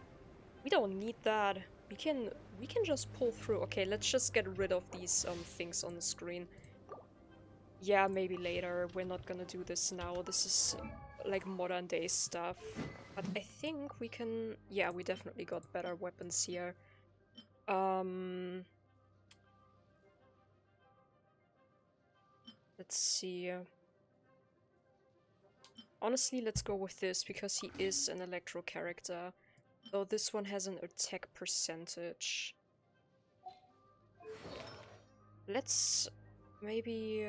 We don't need that. We can just pull through. Okay, let's just get rid of these things on the screen. Yeah, maybe later. We're not gonna do this now. This is like modern day stuff. But I think we can... Yeah, we definitely got better weapons here. Let's see. Honestly, let's go with this because he is an electro character. Though this one has an attack percentage. Let's maybe...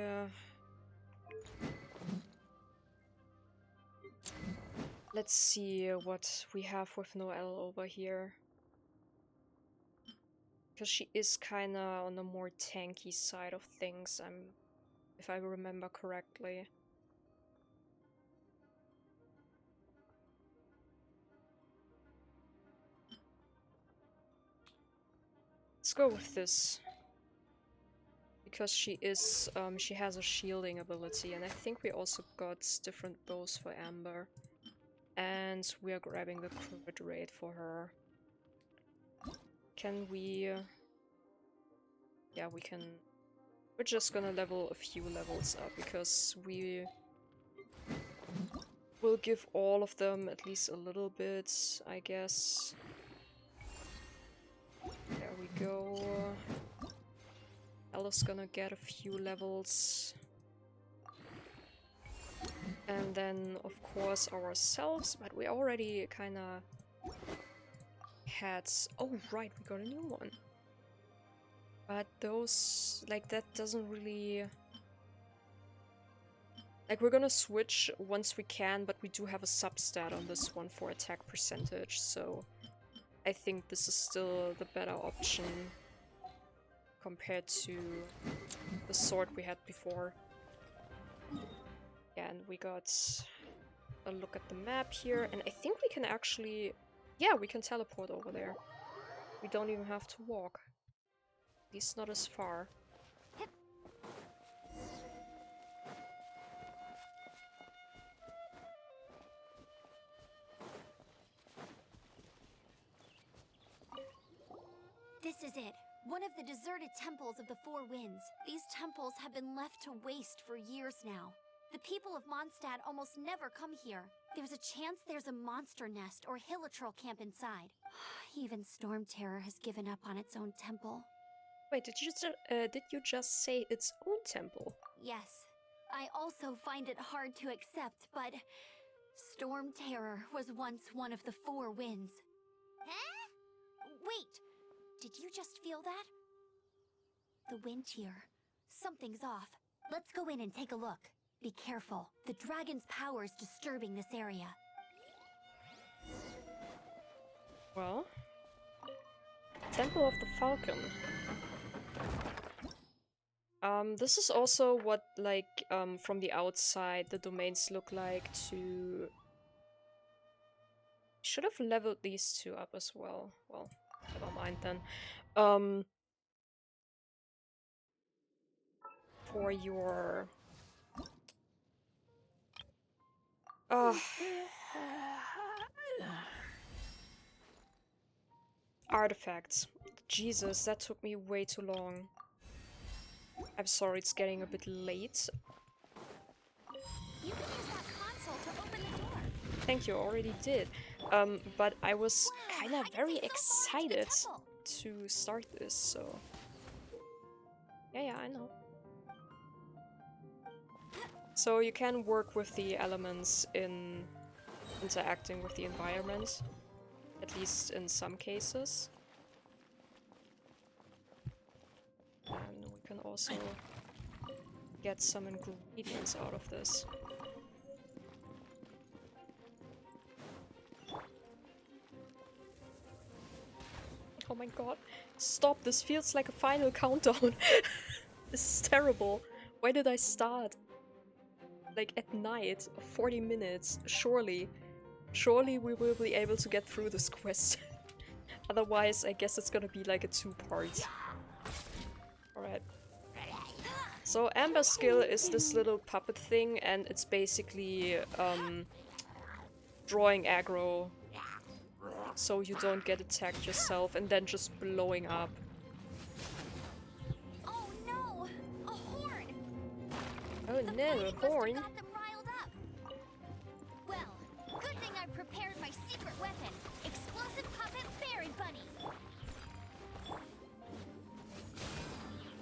let's see what we have with Noelle over here. Because she is kinda on the more tanky side of things, if I remember correctly. Let's go with this. Because she is, she has a shielding ability, and I think we also got different bows for Amber. And we are grabbing the crit rate for her. Can we... yeah, we can... we're just gonna level a few levels up, because we will give all of them at least a little bit, I guess. There we go. Ella's gonna get a few levels. And then, of course, ourselves, but we already kinda had... oh, right, we got a new one. But those, like, that doesn't really... like, we're gonna switch once we can, but we do have a substat on this one for attack percentage, so I think this is still the better option compared to the sword we had before. Yeah, and we got a look at the map here, and I think we can actually... yeah, we can teleport over there. We don't even have to walk. At least not as far. This is it. One of the deserted temples of the Four Winds. These temples have been left to waste for years now. The people of Mondstadt almost never come here. There's a chance there's a monster nest or hilitrol camp inside. Even Storm Terror has given up on its own temple. Wait, did you just say its own temple? Yes. I also find it hard to accept, but Storm Terror was once one of the Four Winds. Huh? Wait! Did you just feel that? The wind here. Something's off. Let's go in and take a look. Be careful. The dragon's power is disturbing this area. Well... Temple of the Falcon. This is also what, like, from the outside the domains look like to... should have leveled these two up as well. Well, never mind then. For your... artifacts. Jesus, that took me way too long. I'm sorry, it's getting a bit late. You can use that console to open the door. Thank you, already did. But I was kind of very excited to start this, so... yeah, I know. So you can work with the elements in interacting with the environment, at least in some cases. And we can also get some ingredients out of this. Oh my god, stop, this feels like a final countdown. This is terrible. Why did I start? Like at night, 40 minutes, surely we will be able to get through this quest. Otherwise, I guess it's gonna be like a two-part. Alright. So Amber's skill is this little puppet thing, and it's basically drawing aggro so you don't get attacked yourself, and then just blowing up. Oh no! A horn! Oh The no, fighting a must horn! have got them riled up. Well, good thing I prepared my secret weapon, explosive puppet fairy bunny.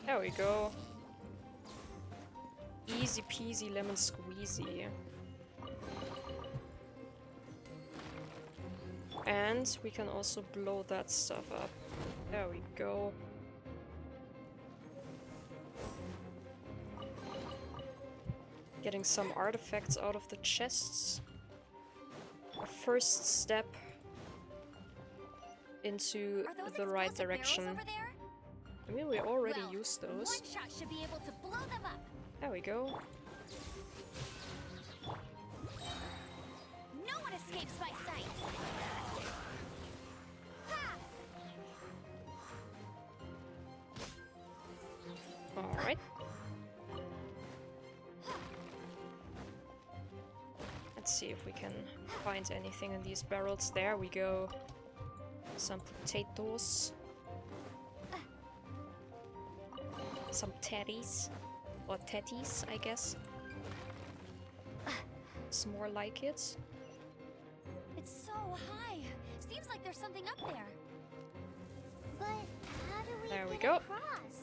There we go. Easy peasy lemon squeezy. And we can also blow that stuff up. There we go. Getting some artifacts out of the chests. A first step into Are those the right explosive barrels direction. over there? I mean, we already Well, used those. One shot should be able to blow them up. There we go. No one escapes my sight. Ha! Alright. Let's see if we can find anything in these barrels. There we go. Some potatoes. Some teddies. Or tetties, I guess. It's more like it. It's so high. Seems like there's something up there. But how do we There we get go. across?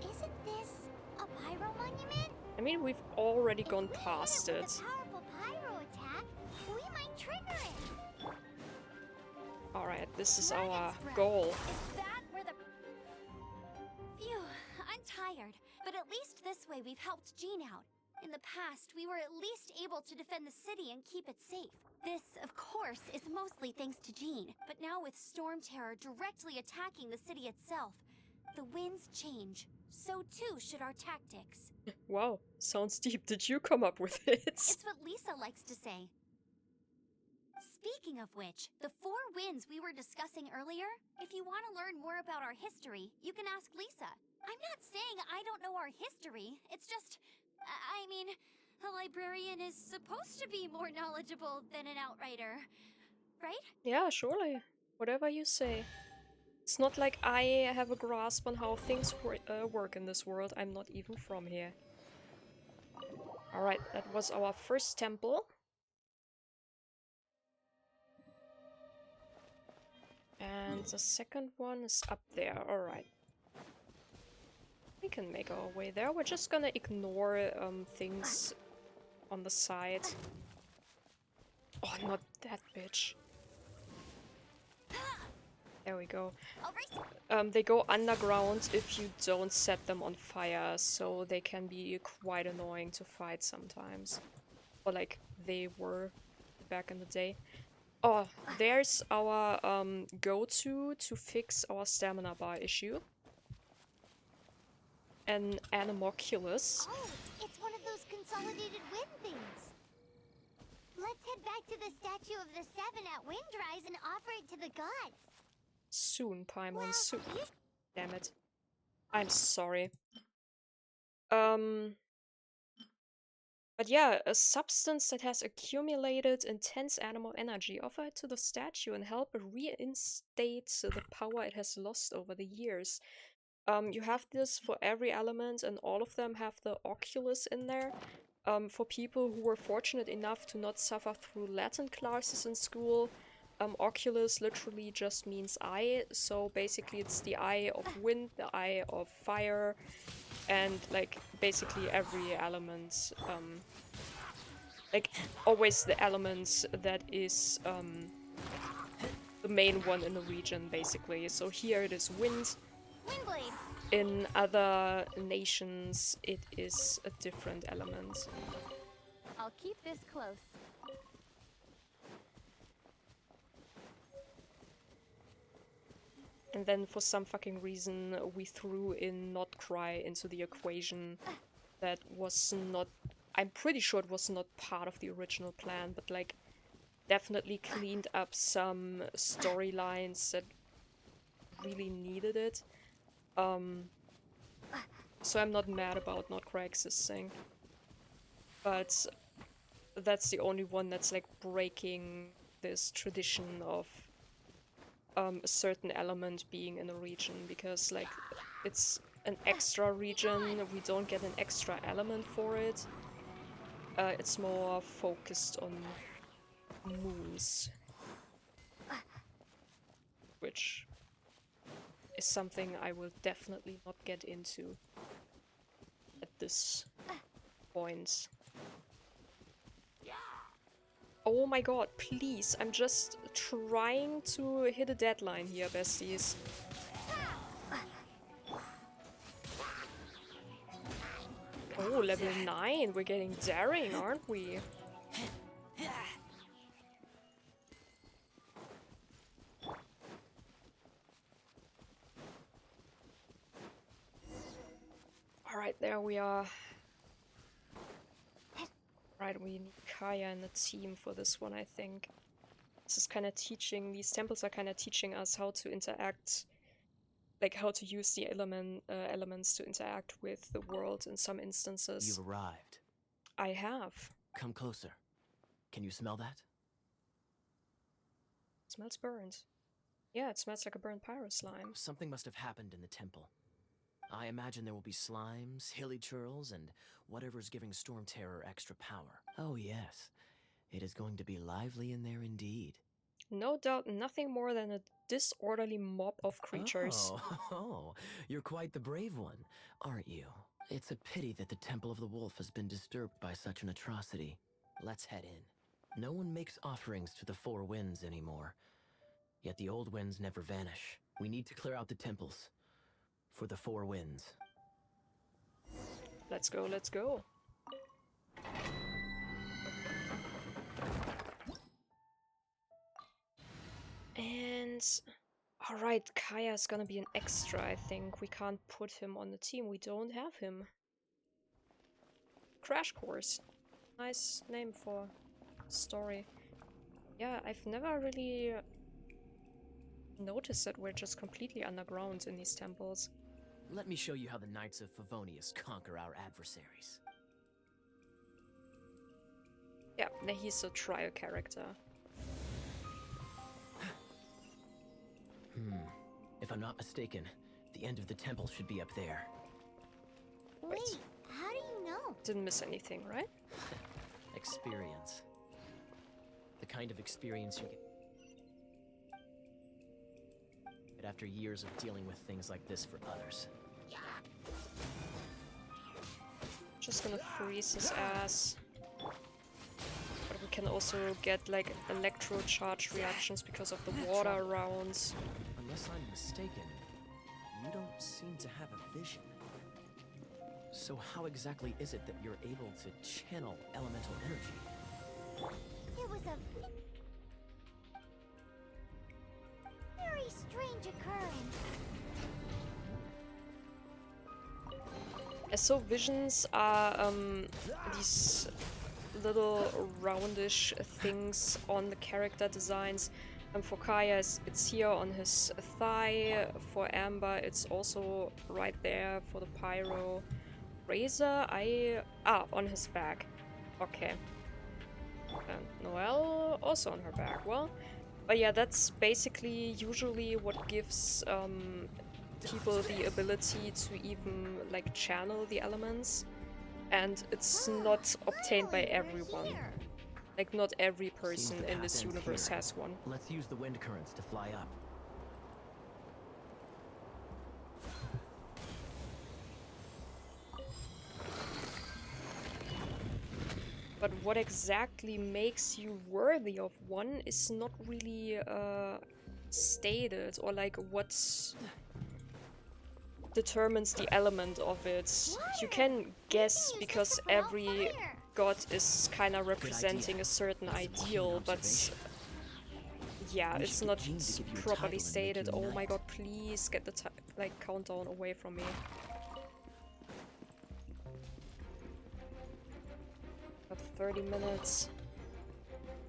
Isn't this a pyro monument? I mean, we've already If gone we hit past with it. a powerful pyro attack, we might trigger it. Alright, this is Dragon's our breath. goal. Is that where the... Phew, I'm tired. But at least this way we've helped Jean out. In the past, we were at least able to defend the city and keep it safe. This, of course, is mostly thanks to Jean. But now with Storm Terror directly attacking the city itself, the winds change. So too should our tactics. Wow, sounds deep. Did you come up with it? It's what Lisa likes to say. Speaking of which, the four winds we were discussing earlier, if you want to learn more about our history, you can ask Lisa. I'm not saying I don't know our history, it's just... I mean, a librarian is supposed to be more knowledgeable than an outrider, right? Yeah, surely. Whatever you say. It's not like I have a grasp on how things work in this world. I'm not even from here. Alright, that was our first temple. And the second one is up there. Alright. We can make our way there. We're just gonna ignore things on the side. Oh, not that bitch. There we go. I'll race. They go underground if you don't set them on fire, so they can be quite annoying to fight sometimes. Or like they were back in the day. Oh, there's our go-to to fix our stamina bar issue. An Anemoculus. Oh, it's one of those consolidated wind things. Let's head back to the statue of the Seven at Windrise and offer it to the gods. Soon, Paimon, Well, soon. you Damn it. I'm sorry. But yeah, a substance that has accumulated intense animal energy. Offer it to the statue and help it reinstate the power it has lost over the years. You have this for every element, and all of them have the oculus in there. For people who were fortunate enough to not suffer through Latin classes in school, oculus literally just means eye, so basically it's the eye of wind, the eye of fire, and like basically every element, like always the element that is the main one in the region basically. So here it is wind. Windblade. In other nations it is a different element. I'll keep this close. And then for some fucking reason we threw in Not Cry into the equation. That was not... I'm pretty sure it was not part of the original plan, but like definitely cleaned up some storylines that really needed it. So I'm not mad about Not Cry existing. But that's the only one that's like breaking this tradition of a certain element being in a region, because like it's an extra region, we don't get an extra element for it. It's more focused on moons, which is something I will definitely not get into at this point. Oh my god, please. I'm just trying to hit a deadline here, besties. Oh, level 9. We're getting daring, aren't we? Alright, there we are. Right, we need Kaya and the team for this one, I think. This is kind of teaching, these temples are kind of teaching us how to interact, like how to use the elements to interact with the world in some instances. You've arrived. I have. Come closer. Can you smell that? It smells burnt. Yeah, it smells like a burnt pyro slime. Something must have happened in the temple. I imagine there will be slimes, hilly churls, and whatever's giving Storm Terror extra power. Oh yes, it is going to be lively in there indeed. No doubt nothing more than a disorderly mob of creatures. Oh, you're quite the brave one, aren't you? It's a pity that the Temple of the Wolf has been disturbed by such an atrocity. Let's head in. No one makes offerings to the Four Winds anymore. Yet the old winds never vanish. We need to clear out the temples. For the Four Winds. Let's go, let's go. And... Alright, Kaya's gonna be an extra, I think. We can't put him on the team. We don't have him. Crash Course. Nice name for story. Yeah, I've never really noticed that we're just completely underground in these temples. Let me show you how the Knights of Favonius conquer our adversaries. Yeah, he's a trial character. If I'm not mistaken, the end of the temple should be up there. Wait, how do you know? Didn't miss anything, right? Experience. The kind of experience you get after years of dealing with things like this for others. Just gonna freeze his ass. But we can also get like electro charge reactions because of the water around. Unless I'm mistaken, you don't seem to have a vision. So how exactly is it that you're able to channel elemental energy? It was a very strange occurrence. So visions are these little roundish things on the character designs. And for Kaya, it's here on his thigh. For Amber, it's also right there for the pyro. Razor, on his back. Okay. And Noelle, also on her back. Well, but yeah, that's basically usually what gives people the ability to even like channel the elements, and it's not obtained by everyone. Like not every person in this universe has one. Let's use the wind currents to fly up. But what exactly makes you worthy of one is not really stated, or like what determines the element of it. You can guess because every god is kind of representing a certain ideal, but yeah, it's not properly stated. Oh my god, please get the like countdown away from me. Got 30 minutes.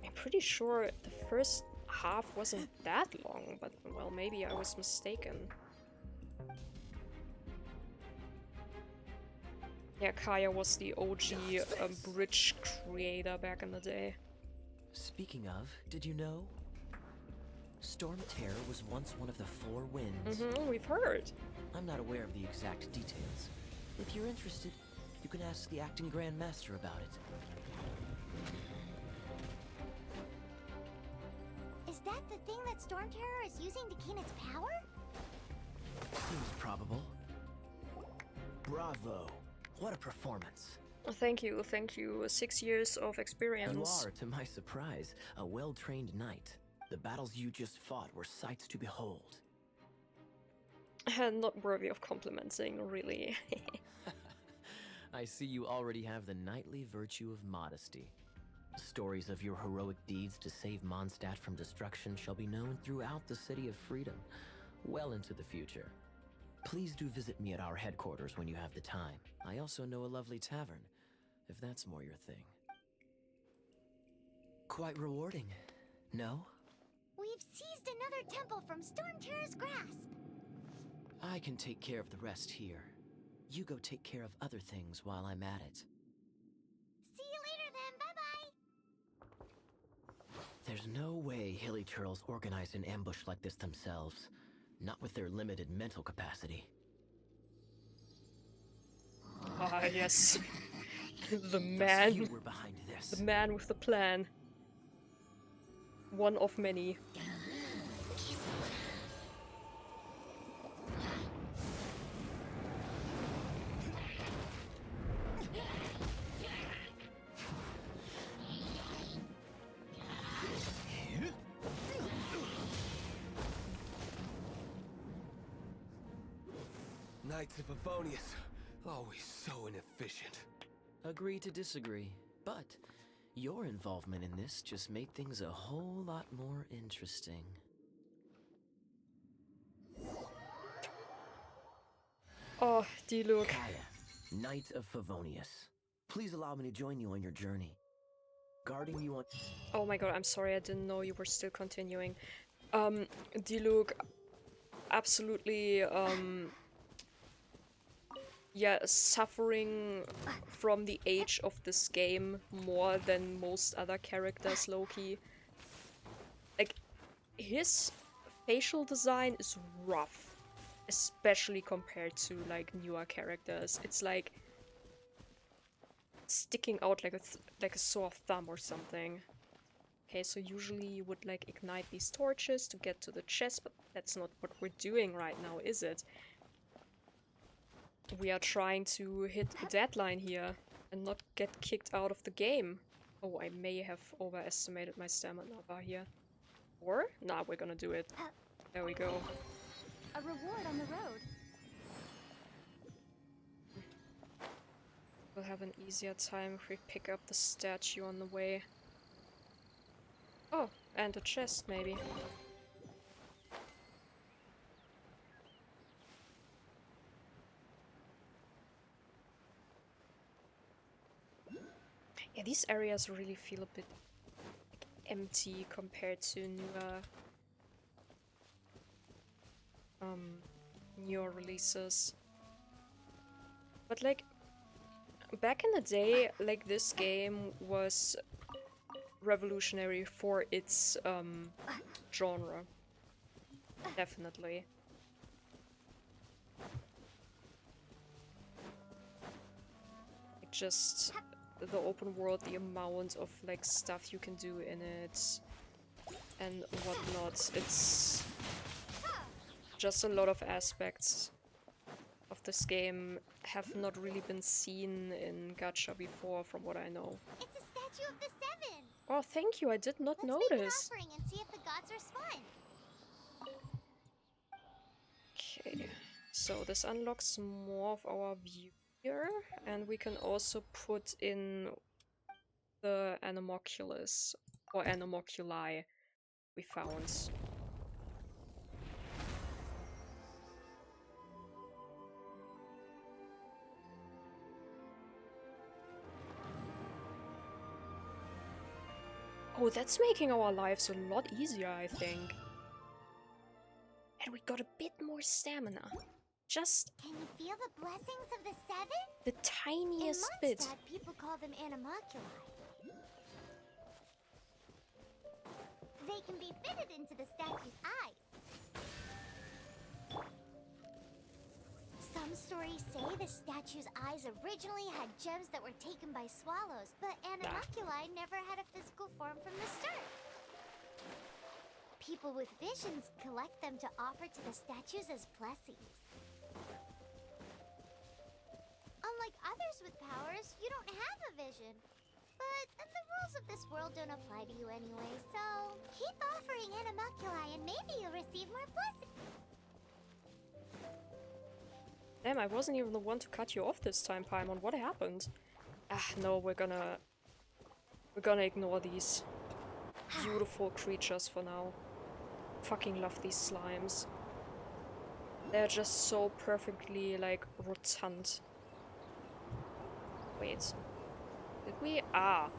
I'm pretty sure the first half wasn't that long, but well, maybe I was mistaken. Yeah, Kaya was the OG bridge creator back in the day. Speaking of, did you know? Storm Terror was once one of the Four Winds. We've heard. I'm not aware of the exact details. If you're interested, you can ask the acting Grand Master about it. Is that the thing that Storm Terror is using to gain its power? Seems probable. Bravo. What a performance. Thank you, thank you. 6 years of You experience. are, to my surprise, a well-trained knight. The battles you just fought were sights to behold. Not worthy of complimenting, really. I see you already have the knightly virtue of modesty. Stories of your heroic deeds to save Mondstadt from destruction shall be known throughout the City of Freedom, well into the future. Please do visit me at our headquarters when you have the time. I also know a lovely tavern, if that's more your thing. Quite rewarding, no? We've seized another temple from Storm Terror's grasp. I can take care of the rest here. You go take care of other things while I'm at it. See you later then, bye-bye. There's no way Hilly Turtles organized an ambush like this themselves. Not with their limited mental capacity. Ah, yes. The Thus man. you were behind this. The man with the plan. One of many. Knights of Favonius, always so inefficient. Agree to disagree, but your involvement in this just made things a whole lot more interesting. Oh, Diluc. Kaya, Knight of Favonius. Please allow me to join you on your journey. Guarding you on... Oh my god, I'm sorry, I didn't know you were still continuing. Diluc, absolutely, yeah, suffering from the age of this game more than most other characters, low-key. Like, his facial design is rough, especially compared to, like, newer characters. It's like sticking out like a sore thumb or something. Okay, so usually you would, like, ignite these torches to get to the chest, but that's not what we're doing right now, is it? We are trying to hit a deadline here and not get kicked out of the game. Oh, I may have overestimated my stamina bar here. Or? Nah, we're gonna do it. There we go. A reward on the road. We'll have an easier time if we pick up the statue on the way. Oh, and a chest, maybe. Yeah, these areas really feel a bit like, empty compared to newer releases. But like back in the day, like this game was revolutionary for its genre. Definitely. Like just the open world, the amount of like stuff you can do in it and whatnot. It's just a lot of aspects of this game have not really been seen in gacha before, from what I know. It's a statue of the seven. Oh, thank you. I did not Let's make an notice. offering and see if the gods respond. Okay, so this unlocks more of our view here, and we can also put in the Anemoculus or Anemoculi we found. Oh, that's making our lives a lot easier, I think. And we got a bit more stamina. Just Can you feel the blessings of the seven? the tiniest bit. In Mondstadt, people call them animalculi. They can be fitted into the statue's eyes. Some stories say the statue's eyes originally had gems that were taken by swallows, but animalculi never had a physical form from the start. People with visions collect them to offer to the statues as blessings. Unlike other don't have a vision. But the rules of this world don't apply to you anyway, so keep offering animalculi and maybe you'll receive more blessings. Damn, I wasn't even the one to cut you off this time, Paimon. What happened? Ah, no, we're gonna ignore these beautiful creatures for now. Fucking love these slimes. They're just so perfectly, like, rotund. Wait. Did we? Ah.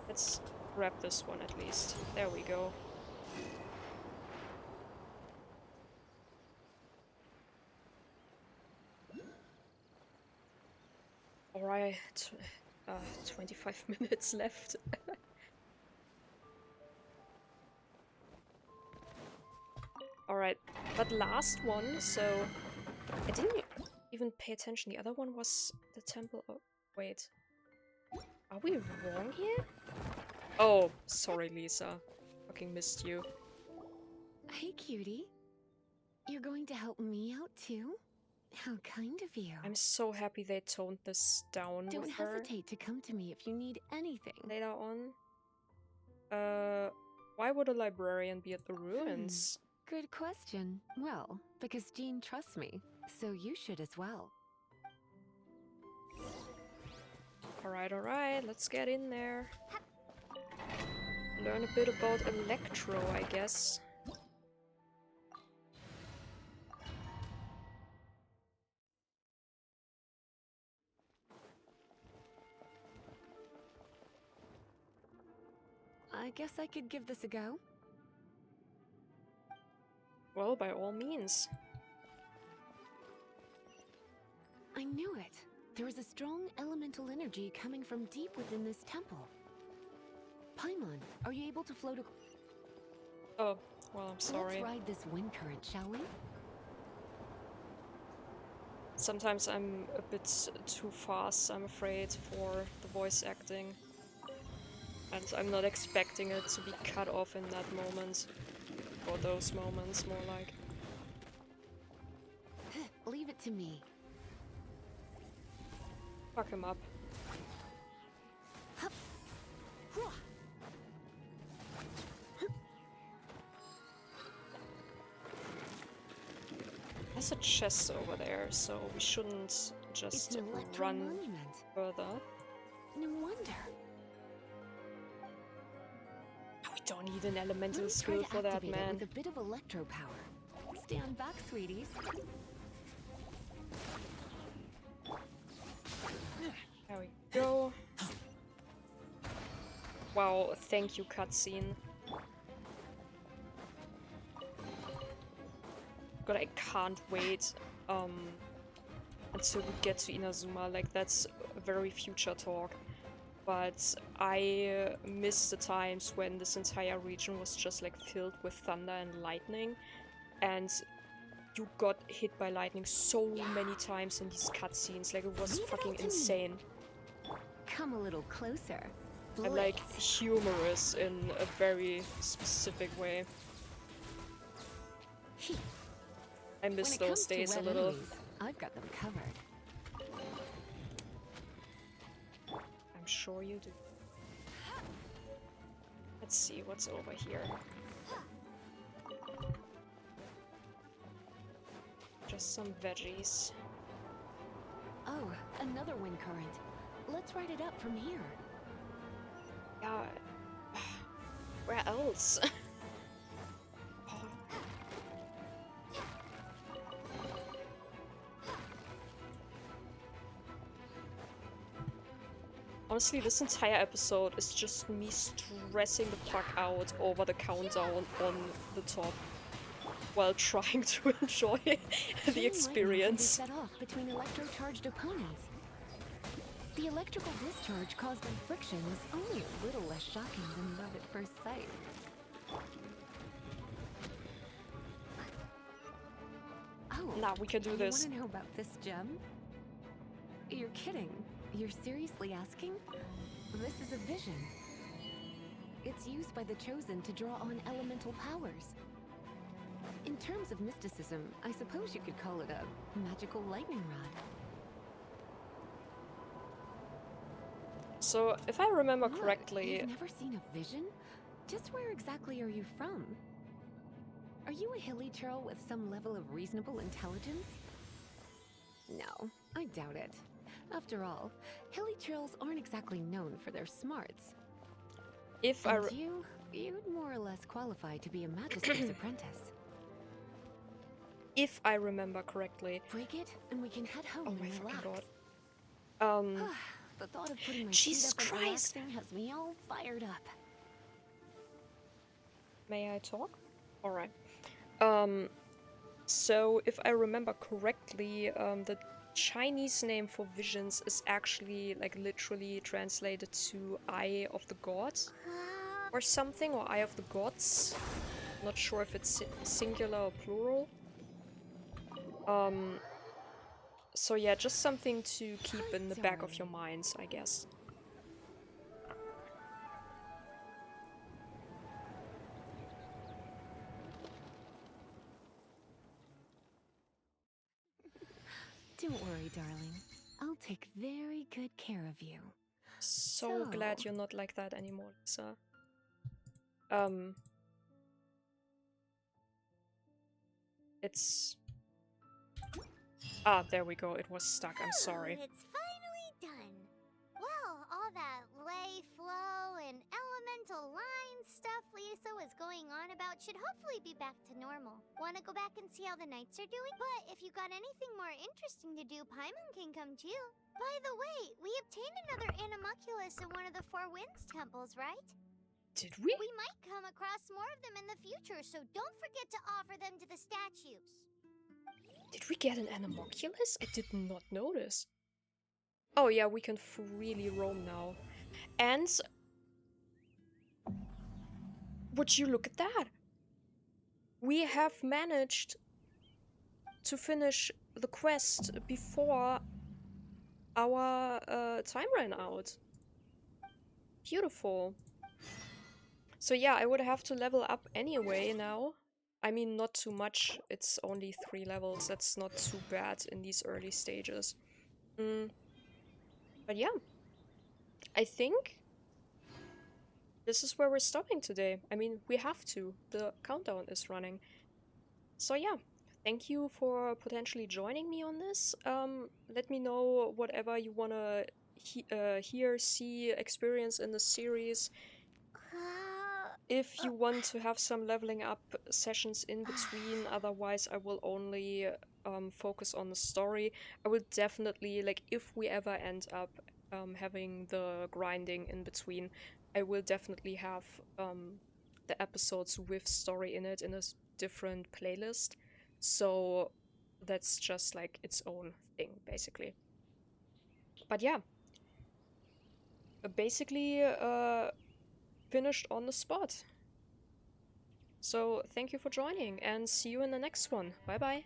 Let's grab this one at least. There we go. Alright. 25 minutes left. Alright, but last one, so I didn't even pay attention. The other one was the temple. Oh, wait. Are we wrong here? Oh, sorry, Lisa. Fucking missed you. Hey, cutie. You're going to help me out too? How kind of you. I'm so happy they toned this down Don't with her hesitate to come to me if you need anything. later on. Why would a librarian be at the ruins? Good question. Well, because Jean trusts me, so you should as well. Alright, let's get in there. Learn a bit about Electro, I guess. I guess I could give this a go. Well, by all means. I knew it. There is a strong elemental energy coming from deep within this temple. Paimon, are you able to float Oh, well, I'm sorry. Let's ride this wind current, shall we? Sometimes I'm a bit too fast, I'm afraid, for the voice acting. And I'm not expecting it to be cut off in that moment. Or those moments, more like. Leave it to me. Fuck him up. There's a chest over there, so we shouldn't just It's an electro run monument. further. No wonder. We don't need an elemental Let's try skill to for that, activate it man. with a bit of electro power. Stand back, sweeties. There we go. Wow, thank you, cutscene. God, I can't wait until we get to Inazuma. Like, that's a very future talk. But I miss the times when this entire region was just like filled with thunder and lightning, and you got hit by lightning so many times in these cutscenes. Like, it was fucking insane. Come a little closer. And like humorous in a very specific way. I miss those days a little. Enemies, I've got them covered. I'm sure you do. Let's see what's over here. Just some veggies. Oh, another wind current. Let's ride it up from here. Yeah. Where else? Honestly, this entire episode is just me stressing the fuck out over the countdown on the top while trying to enjoy the experience. Lightning can be set off between electro-charged opponents. The electrical discharge caused by friction was only a little less shocking than love at first sight. Oh, Nah, we can do this. You want to know about this gem? You're kidding. You're seriously asking? This is a vision. It's used by the Chosen to draw on elemental powers. In terms of mysticism, I suppose you could call it a magical lightning rod. So, if I remember Look, correctly... You've never seen a vision? Just where exactly are you from? Are you a hilly churl with some level of reasonable intelligence? No, I doubt it. After all, hilly churls aren't exactly known for their smarts. If And you'd more or less qualify to be a magister's apprentice. If I remember correctly... Break it, and we can head home Oh my and fucking relax. god. The thought of putting my Jesus feet up and Christ! relaxing has me all fired up. May I talk? Alright. So, if I remember correctly, the Chinese name for visions is actually, like, literally translated to Eye of the Gods or something, or Eye of the Gods. Not sure if it's singular or plural. So yeah, just something to keep in the back of your minds, I guess. Don't worry, darling. I'll take very good care of you. So glad you're not like that anymore, Lisa. It's... Ah, there we go. It was stuck. I'm sorry. It's finally done. Well, all that lay flow and elemental line stuff Lisa was going on about should hopefully be back to normal. Want to go back and see how the knights are doing? But if you got anything more interesting to do, Paimon can come too. By the way, we obtained another Animalculus in one of the Four Winds temples, right? Did we? We might come across more of them in the future, so don't forget to offer them to the statues. Did we get an Animalculus? I did not notice. Oh yeah, we can freely roam now. And... would you look at that? We have managed to finish the quest before our time ran out. Beautiful. So yeah, I would have to level up anyway now. I mean, not too much. It's only 3 levels. That's not too bad in these early stages. But yeah, I think this is where we're stopping today. I mean, we have to. The countdown is running. So yeah, thank you for potentially joining me on this. Let me know whatever you want to hear, see, experience in the series. If you want to have some leveling up sessions in between, otherwise I will only focus on the story. I will definitely, like, if we ever end up having the grinding in between, I will definitely have the episodes with story in it in a different playlist. So that's just like its own thing, basically. But yeah, basically finished on the spot. So thank you for joining and see you in the next one. Bye bye.